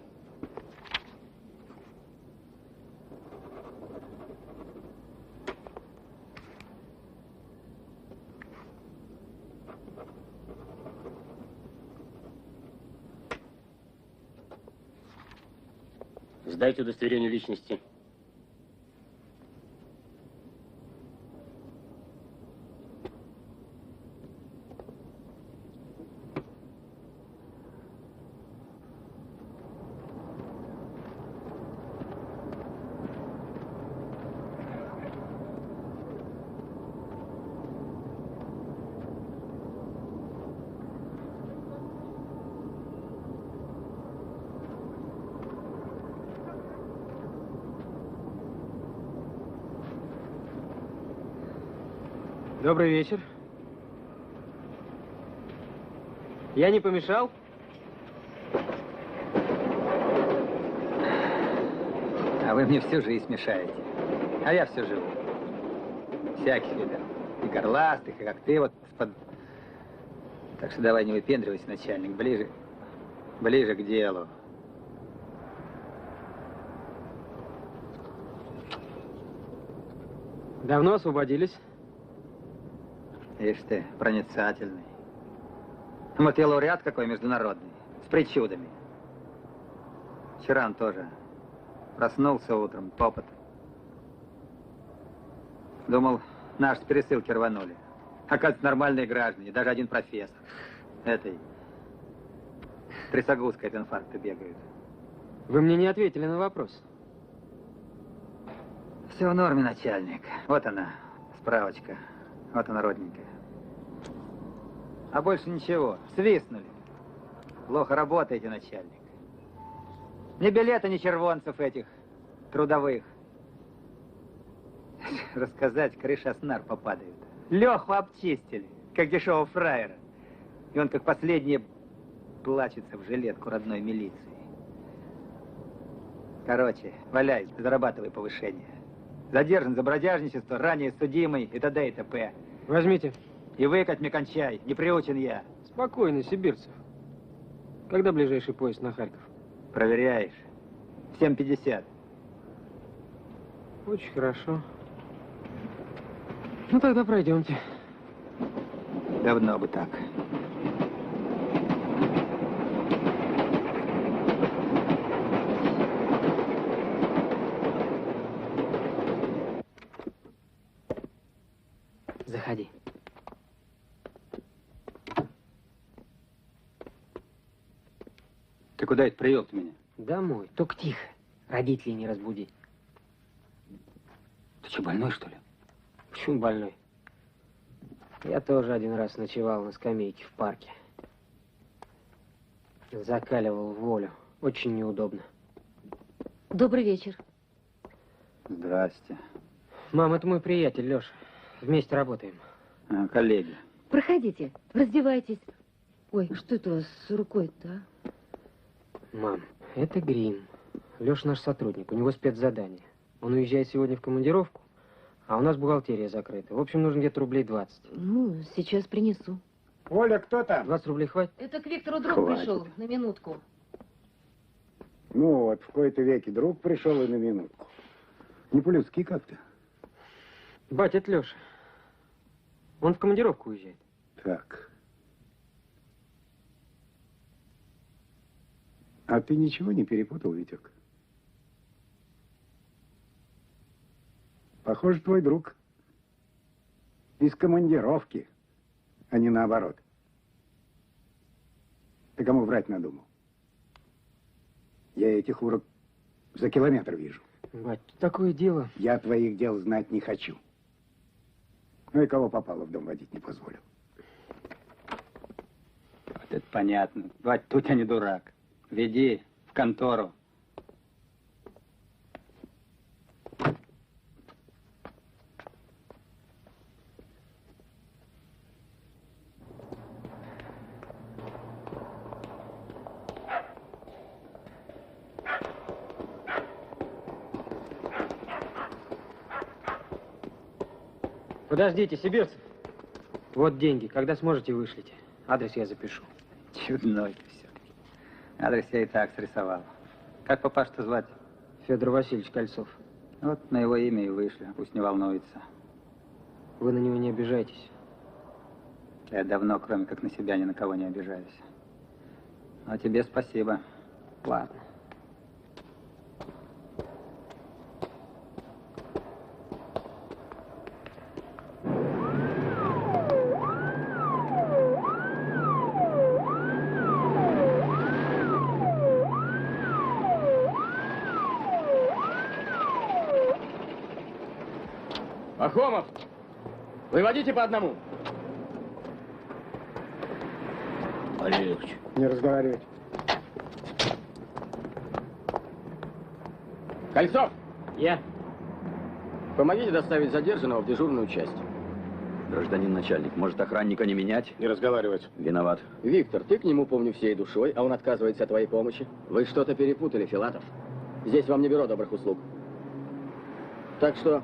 Сдайте удостоверение личности. Добрый вечер. Я не помешал? А вы мне всю жизнь мешаете. А я все живу. Всяких видов. И горластых, и как ты вот под... Так что давай не выпендривайся, начальник. Ближе к делу. Давно освободились? Ишь ты, проницательный. Вот и лауреат какой международный, с причудами. Вчера он тоже проснулся утром, попот. Думал, наши с пересылки рванули. Оказывается, нормальные граждане, даже один профессор. Этой трясогузкой от инфаркта бегают. Вы мне не ответили на вопрос. Все в норме, начальник. Вот она, справочка. Вот она, родненькая. А больше ничего. Свистнули. Плохо работаете, начальник. Ни билета, ни червонцев этих трудовых. Рассказать, крыша с нар попадает. Леху обчистили, как дешевого фраера. И он, как последний, плачется в жилетку родной милиции. Короче, валяй, зарабатывай повышение. Задержан за бродяжничество, ранее судимый и т.д. и т.п. Возьмите. И выкать мне кончай, не приучен я. Спокойно, Сибирцев. Когда ближайший поезд на Харьков? Проверяешь. В 7:50. Очень хорошо. Ну тогда пройдемте. Давно бы так. Заходи. Ты куда это привел-то меня? Домой. Только тихо. Родителей не разбуди. Ты что, больной, что ли? Почему больной? Я тоже один раз ночевал на скамейке в парке. Закаливал волю. Очень неудобно. Добрый вечер. Здрасте. Мам, это мой приятель, Леша. Вместе работаем. Коллеги. Проходите, раздевайтесь. Ой, что это у вас с рукой-то, а? Мам, это Грим. Леша наш сотрудник, у него спецзадание. Он уезжает сегодня в командировку, а у нас бухгалтерия закрыта. В общем, нужно где-то рублей 20. Ну, сейчас принесу. Оля, кто там? 20 рублей хватит? Это к Виктору друг Хватит. пришел, на минутку. Ну вот, в кои-то веки друг пришел и на минутку. Не по-людски как-то. Бать, это Леша. Он в командировку уезжает. Так. А ты ничего не перепутал, Витек? Похоже, твой друг из командировки, а не наоборот. Ты кому врать надумал? Я этих урок за километр вижу. Бать, такое дело. Я твоих дел знать не хочу. Ну и кого попало в дом водить не позволю. Вот это понятно. Бать, тут я не дурак. Веди в контору. Подождите, Сибирцев. Вот деньги. Когда сможете, вышлите. Адрес я запишу. Чудной ты все. Адрес я и так срисовал. Как папашу-то звать? Федор Васильевич Кольцов. Вот на его имя и вышли. Пусть не волнуется. Вы на него не обижайтесь. Я давно, кроме как на себя, ни на кого не обижаюсь. А тебе спасибо. Ладно. Пахомов, выводите по одному. Полегче. Не разговаривать. Кольцов! Я. Помогите доставить задержанного в дежурную часть. Гражданин начальник, может охранника не менять? Не разговаривать. Виноват. Виктор, ты к нему, помню, всей душой, а он отказывается от твоей помощи. Вы что-то перепутали, Филатов. Здесь вам не бюро добрых услуг. Так что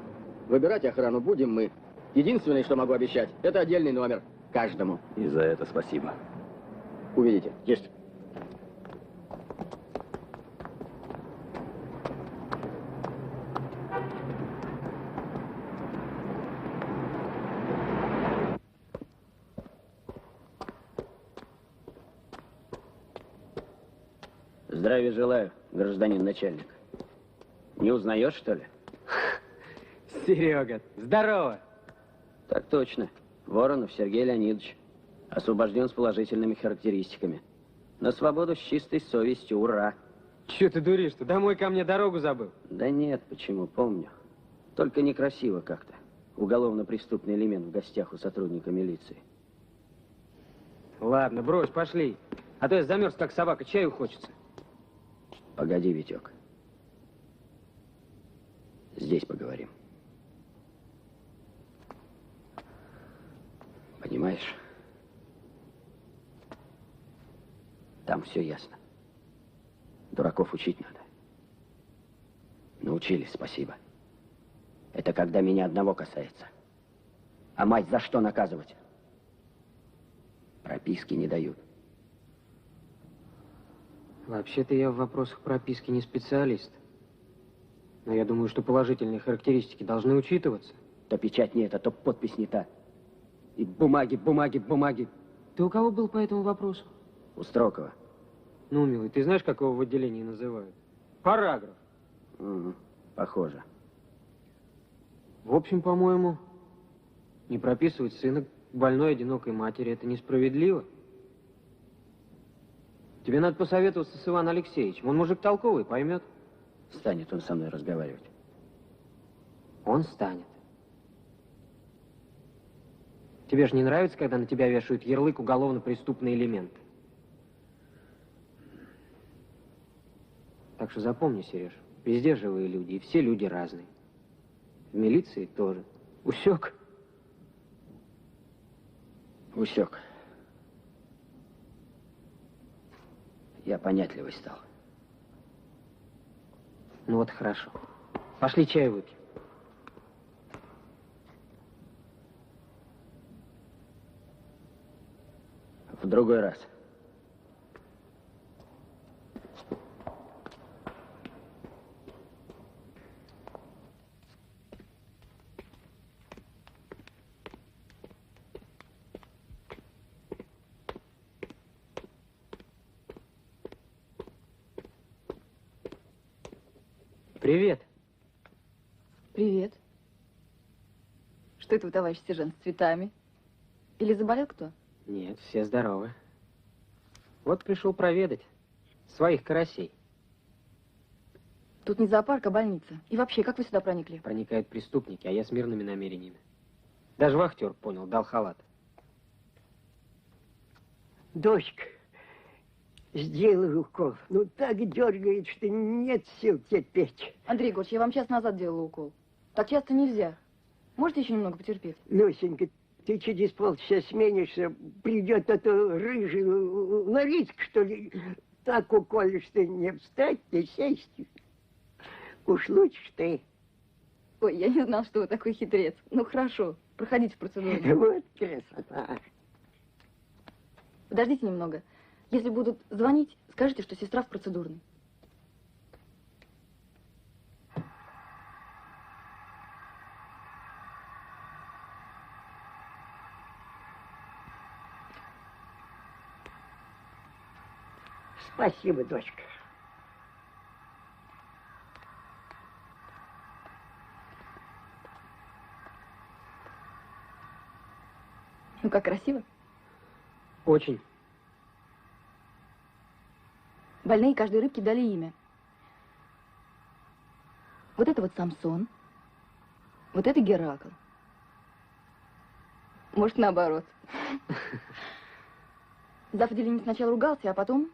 выбирать охрану будем мы. Единственное, что могу обещать, это отдельный номер каждому. И за это спасибо. Увидите. Есть. Здравия желаю, гражданин начальник. Не узнаешь, что ли? Серега, здорово. Так точно. Воронов Сергей Леонидович. Освобожден с положительными характеристиками. На свободу с чистой совестью. Ура! Че ты дуришь-то? Домой ко мне дорогу забыл? Да нет, почему, помню. Только некрасиво как-то. Уголовно-преступный элемент в гостях у сотрудника милиции. Ладно, брось, пошли. А то я замерз, как собака, чаю хочется. Погоди, Витек. Здесь поговорим. Понимаешь? Там все ясно. Дураков учить надо. Научились, спасибо. Это когда меня одного касается. А мать за что наказывать? Прописки не дают. Вообще-то я в вопросах прописки не специалист. Но я думаю, что положительные характеристики должны учитываться. То печать не эта, то подпись не та. И бумаги, бумаги, бумаги. Ты у кого был по этому вопросу? У Строкова. Ну, милый, ты знаешь, как его в отделении называют? Параграф. Угу, похоже. В общем, по-моему, не прописывать сына к больной одинокой матери – это несправедливо. Тебе надо посоветоваться с Иваном Алексеевичем. Он мужик толковый, поймет. Станет он со мной разговаривать. Он станет. Тебе же не нравится, когда на тебя вешают ярлык уголовно-преступный элемент? Так что запомни, Сереж, везде живые люди, и все люди разные. В милиции тоже. Усек? Усек. Я понятливый стал. Ну вот хорошо. Пошли чай выпьем. В другой раз. Привет. Привет. Что это вы, товарищ сержант, с цветами? Или заболел кто? Нет, все здоровы. Вот пришел проведать своих карасей. Тут не зоопарк, а больница. И вообще, как вы сюда проникли? Проникают преступники, а я с мирными намерениями. Даже вахтер понял, дал халат. Дочка, сделай укол. Ну так дергает, что нет сил терпеть. Андрей Егорович, я вам час назад делала укол. Так часто нельзя. Можете еще немного потерпеть? Люсенька, ты через полчаса сменишься, придет этот рыжий Лариск, что ли, так уколешь, что не встать, не сесть. Уж лучше ты. Ой, я не знал, что вы такой хитрец. Ну хорошо, проходите процедуру. Вот красота. Подождите немного. Если будут звонить, скажите, что сестра в процедурной. Спасибо, дочка. Ну как, красиво? Очень. Больные каждой рыбке дали имя. Вот это вот Самсон. Вот это Геракл. Может, наоборот. Зав. Отделения сначала ругался, а потом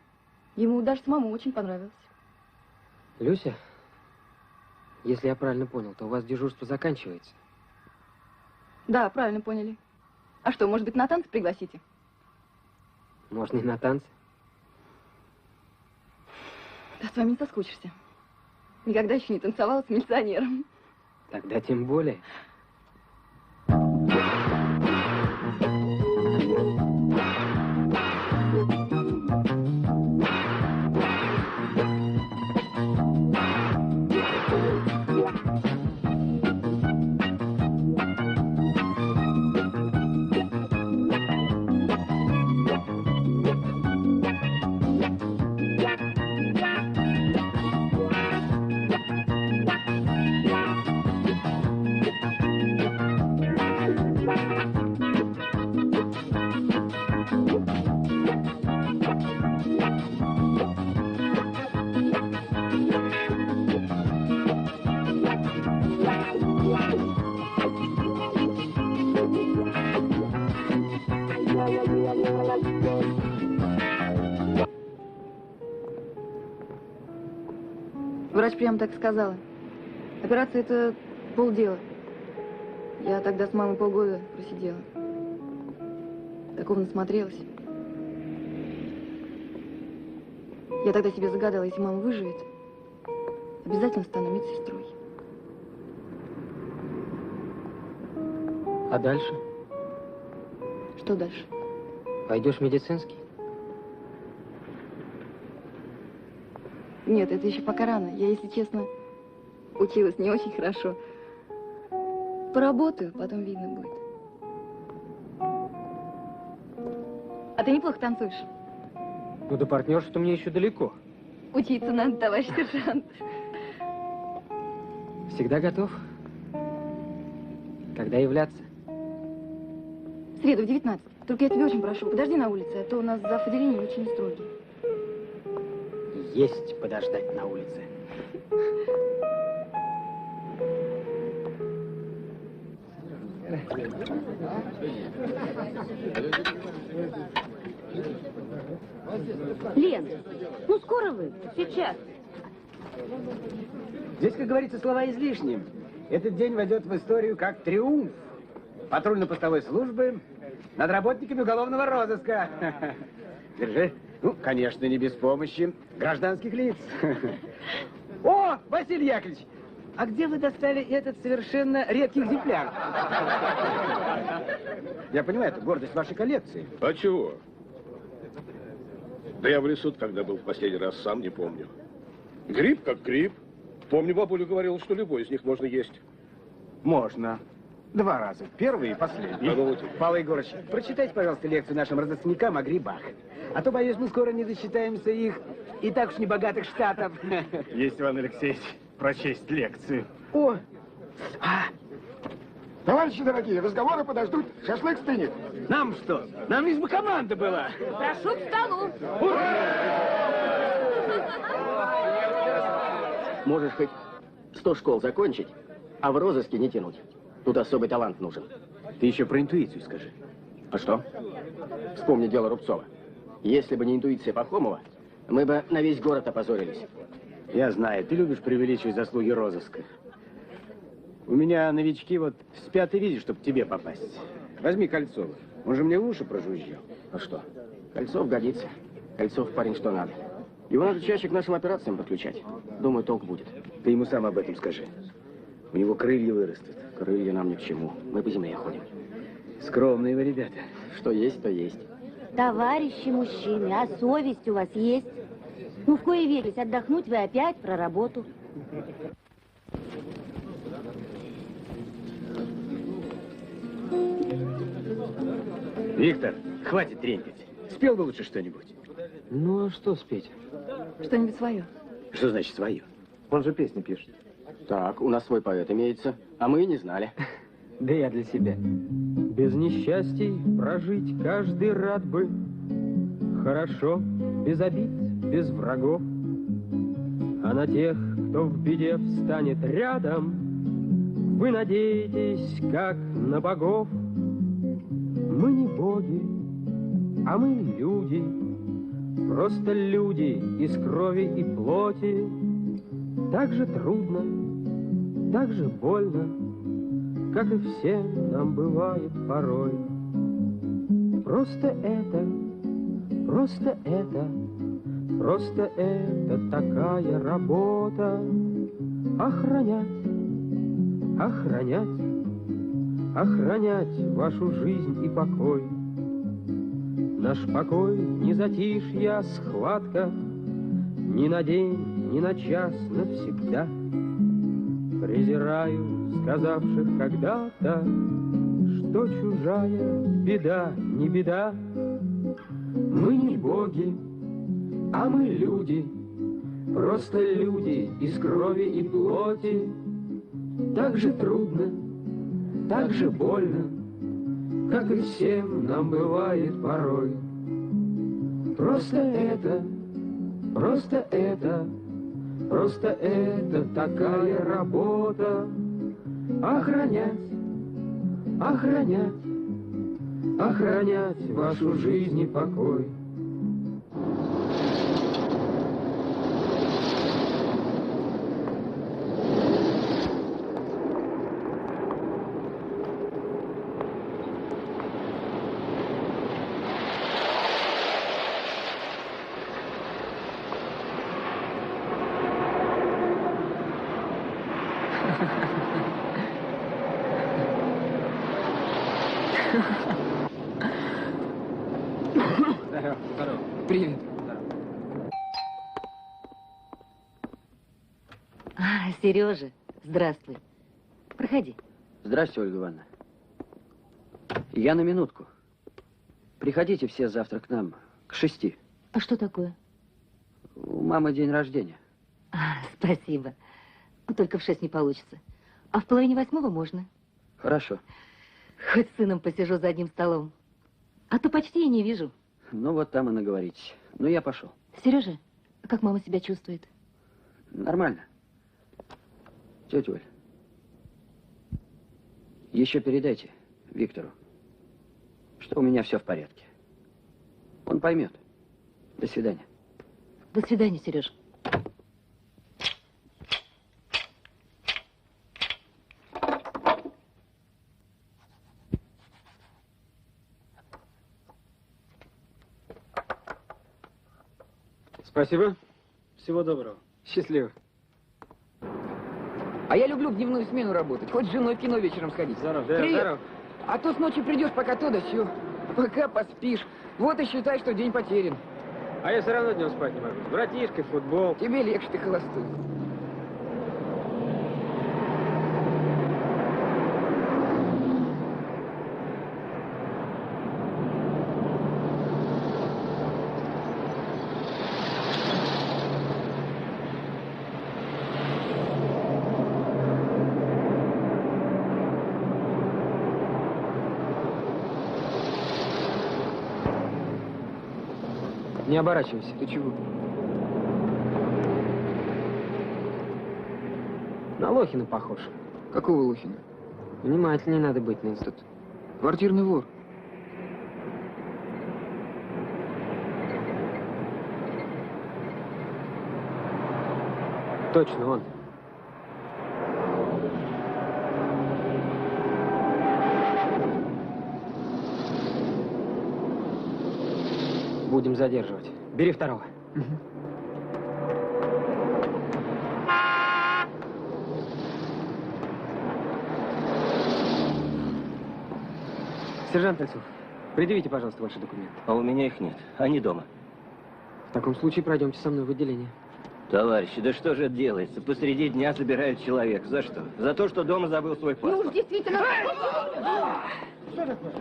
ему даже самому очень понравилось. Люся, если я правильно понял, то у вас дежурство заканчивается. Да, правильно поняли. А что, может быть, на танцы пригласите? Может, не на танцы? Да с вами не соскучишься. Никогда еще не танцевала с милиционером. Тогда тем более. Врач прямо так сказала. Операция — это полдела. Я тогда с мамой полгода просидела. Такого насмотрелась. Я тогда себе загадала, если мама выживет, обязательно стану медсестрой. А дальше? Что дальше? Пойдешь в медицинский? Нет, это еще пока рано. Я, если честно, училась не очень хорошо. Поработаю, потом видно будет. А ты неплохо танцуешь. Ну, до партнерства мне еще далеко. Учиться надо, товарищ сержант. Всегда готов. Когда являться? В среду в 19. Только я тебя очень прошу, подожди на улице, а то у нас зав. Отделения очень строгий. Есть подождать на улице. Лен, ну скоро вы, сейчас. Здесь, как говорится, слова излишни. Этот день войдет в историю как триумф патрульно-постовой службы над работниками уголовного розыска. Держи. Ну, конечно, не без помощи гражданских лиц. О, Василий Яковлевич, а где вы достали этот совершенно редкий экземпляр? Я понимаю, это гордость вашей коллекции. А чего? Да я в лесу, когда был в последний раз, сам не помню. Гриб как гриб. Помню, бабуля говорила, что любой из них можно есть. Можно. 2 раза. Первый и последний. Павел Егорович, прочитайте, пожалуйста, лекцию нашим родственникам о грибах. А то, боюсь, мы скоро не досчитаемся их и так уж небогатых штатов. Есть, Иван Алексеевич. прочесть лекцию. О! Товарищи дорогие, разговоры подождут, шашлык стынет. Нам что? Нам лишь бы команда была. Прошу к столу. Можешь хоть 100 школ закончить, а в розыске не тянуть. Тут особый талант нужен. Ты еще про интуицию скажи. А что? Вспомни дело Рубцова. Если бы не интуиция Пахомова, мы бы на весь город опозорились. Я знаю, ты любишь преувеличивать заслуги розыска. У меня новички вот спят и видят, чтобы к тебе попасть. Возьми Кольцова. Он же мне в уши прожужжал. А что? Кольцов годится. Кольцов парень что надо. Его надо чаще к нашим операциям подключать. Думаю, толк будет. Ты ему сам об этом скажи. У него крылья вырастут. Крылья нам ни к чему. Мы по земле ходим. Скромные вы ребята. Что есть, то есть. Товарищи мужчины, а совесть у вас есть? Ну, в кое веки отдохнуть вы опять про работу. Виктор, хватит тренькать. Спел бы лучше что-нибудь. Ну, а что спеть? Что-нибудь свое. Что значит свое? Он же песни пишет. Так, у нас свой поэт имеется, а мы и не знали. Да я для себя. Без несчастий прожить каждый рад бы. Хорошо, без обид, без врагов. А на тех, кто в беде встанет рядом, вы надеетесь, как на богов. Мы не боги, а мы люди. Просто люди из крови и плоти. Так же трудно, так же больно, как и всем нам бывает порой. Просто это такая работа. Охранять вашу жизнь и покой. Наш покой не затишья схватка, ни на день, ни на час навсегда. Презираю сказавших когда-то, что чужая беда не беда. Мы не боги, а мы люди, просто люди из крови и плоти. Так же трудно, так же больно, как и всем нам бывает порой. Просто это такая работа. Охранять вашу жизнь и покой. Здорово. Привет. Сережа, здравствуй. Проходи. Здрасте, Ольга Ивановна. Я на минутку. Приходите все завтра к нам, к 6. А что такое? У мамы день рождения. Спасибо. Только в 6 не получится. А в 7:30 можно. Хорошо. Хоть с сыном посижу за одним столом. А то почти и не вижу. Ну, вот там и наговоритесь. Ну, я пошел. Сережа, как мама себя чувствует? Нормально. Тетя Оль, еще передайте Виктору, что у меня все в порядке. Он поймет. До свидания. До свидания, Сереж. Спасибо. Всего доброго. Счастливо. А я люблю в дневную смену работать. Хоть с женой в кино вечером сходить. Здоров. Привет. Здоров. А то с ночи придешь, пока то да сё. Пока поспишь. Вот и считай, что день потерян. А я все равно днем спать не могу. С братишкой, футбол. Тебе легче, ты холостой. Не оборачивайся. Ты чего? На Лохина похож. Какого Лохина? Внимательнее надо быть на институт. Квартирный вор. Точно, он. Будем задерживать. Бери второго. Сержант Кольцов, предъявите, пожалуйста, ваши документы. А у меня их нет. Они дома. В таком случае пройдемте со мной в отделение. Товарищи, да что же это делается? Посреди дня забирают человека. За что? За то, что дома забыл свой паспорт. Ну уж действительно. Что такое?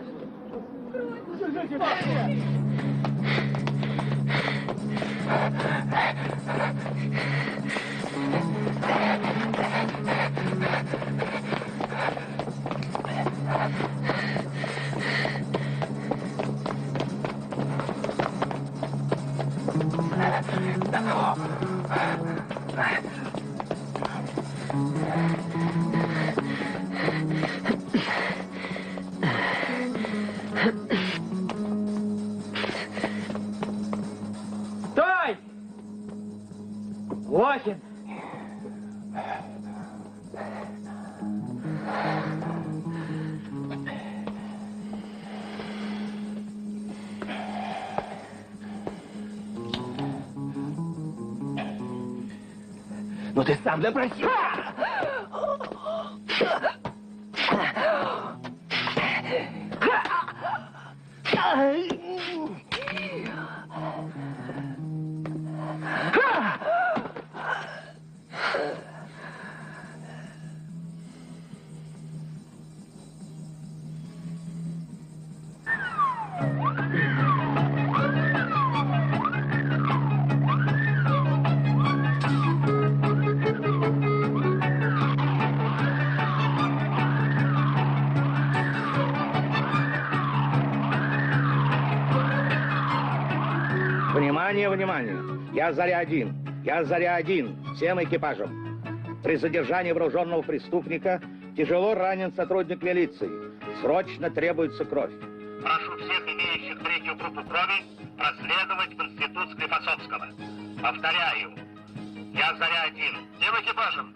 Стой! Лохин! Ну ты сам допросил. Внимание, внимание! Я Заря-1. Я Заря-1. Всем экипажам. При задержании вооруженного преступника тяжело ранен сотрудник милиции. Срочно требуется кровь. Прошу всех имеющих третью группу крови проследовать в институт Склифосовского. Повторяю, я Заря-1. Всем экипажам,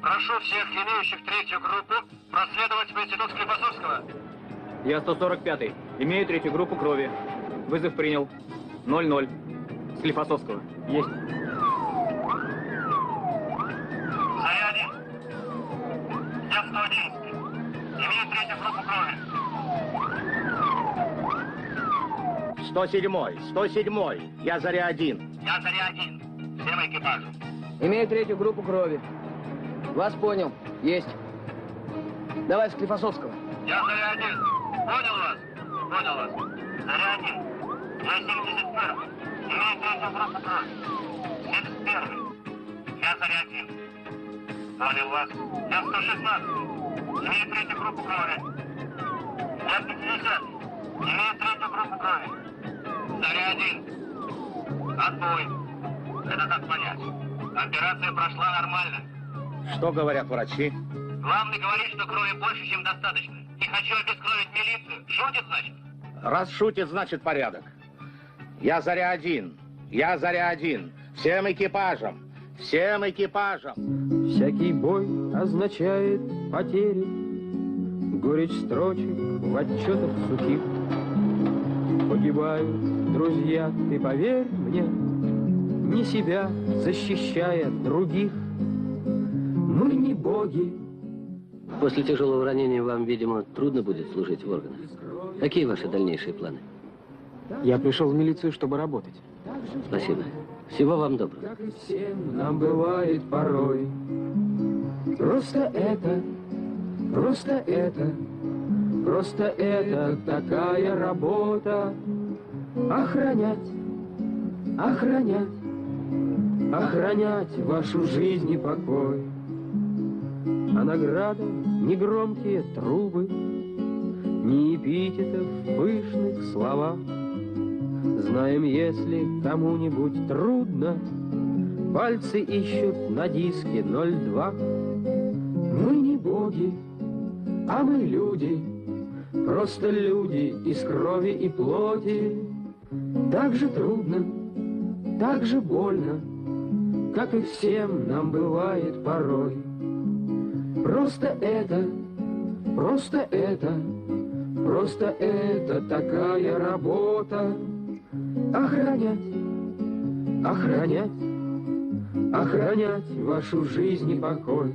прошу всех имеющих третью группу проследовать в институт Склифосовского. Я 145-й. Имею третью группу крови. Вызов принял. 00. Склифосовского. Есть. Заря-1. Я 111. Имею третью группу крови. 107-й. 107-й. Я Заря-1. Я Заря-1. Всем экипажам. Имею третью группу крови. Вас понял. Есть. Давай Склифосовского. Я Заря-1. Понял вас? Понял вас. Заря-1. Я 71. Имею третью группу крови. 71. Я Заря-1. Понял вас. Я 116. Имею третью группу крови. Я 50. Имею третью группу крови. Заря-1. Отбой. Это как понять? Операция прошла нормально. Что говорят врачи? Главный говорит, что крови больше, чем достаточно. Не хочу обескровить милицию. Шутит, значит? Раз шутит, значит порядок. Я Заря-1. Я Заря-1. Всем экипажам. Всем экипажам. Всякий бой означает потери, горечь строчек в отчетах сухих. Погибают друзья, ты поверь мне, не себя защищая других. Мы не боги. После тяжелого ранения вам, видимо, трудно будет служить в органах. Какие ваши дальнейшие планы? Я пришел в милицию, чтобы работать. Спасибо. Всего вам доброго. Как и всем нам бывает порой. Просто это такая работа. Охранять вашу жизнь и покой. А награда не громкие трубы, ни эпитетов пышных слова, Знаем, если кому-нибудь трудно, пальцы ищут на диске 02. Мы не боги, а мы люди, просто люди из крови и плоти. Так же трудно, так же больно, как и всем нам бывает порой. Просто это такая работа. Охранять, охранять, охранять вашу жизнь и покой.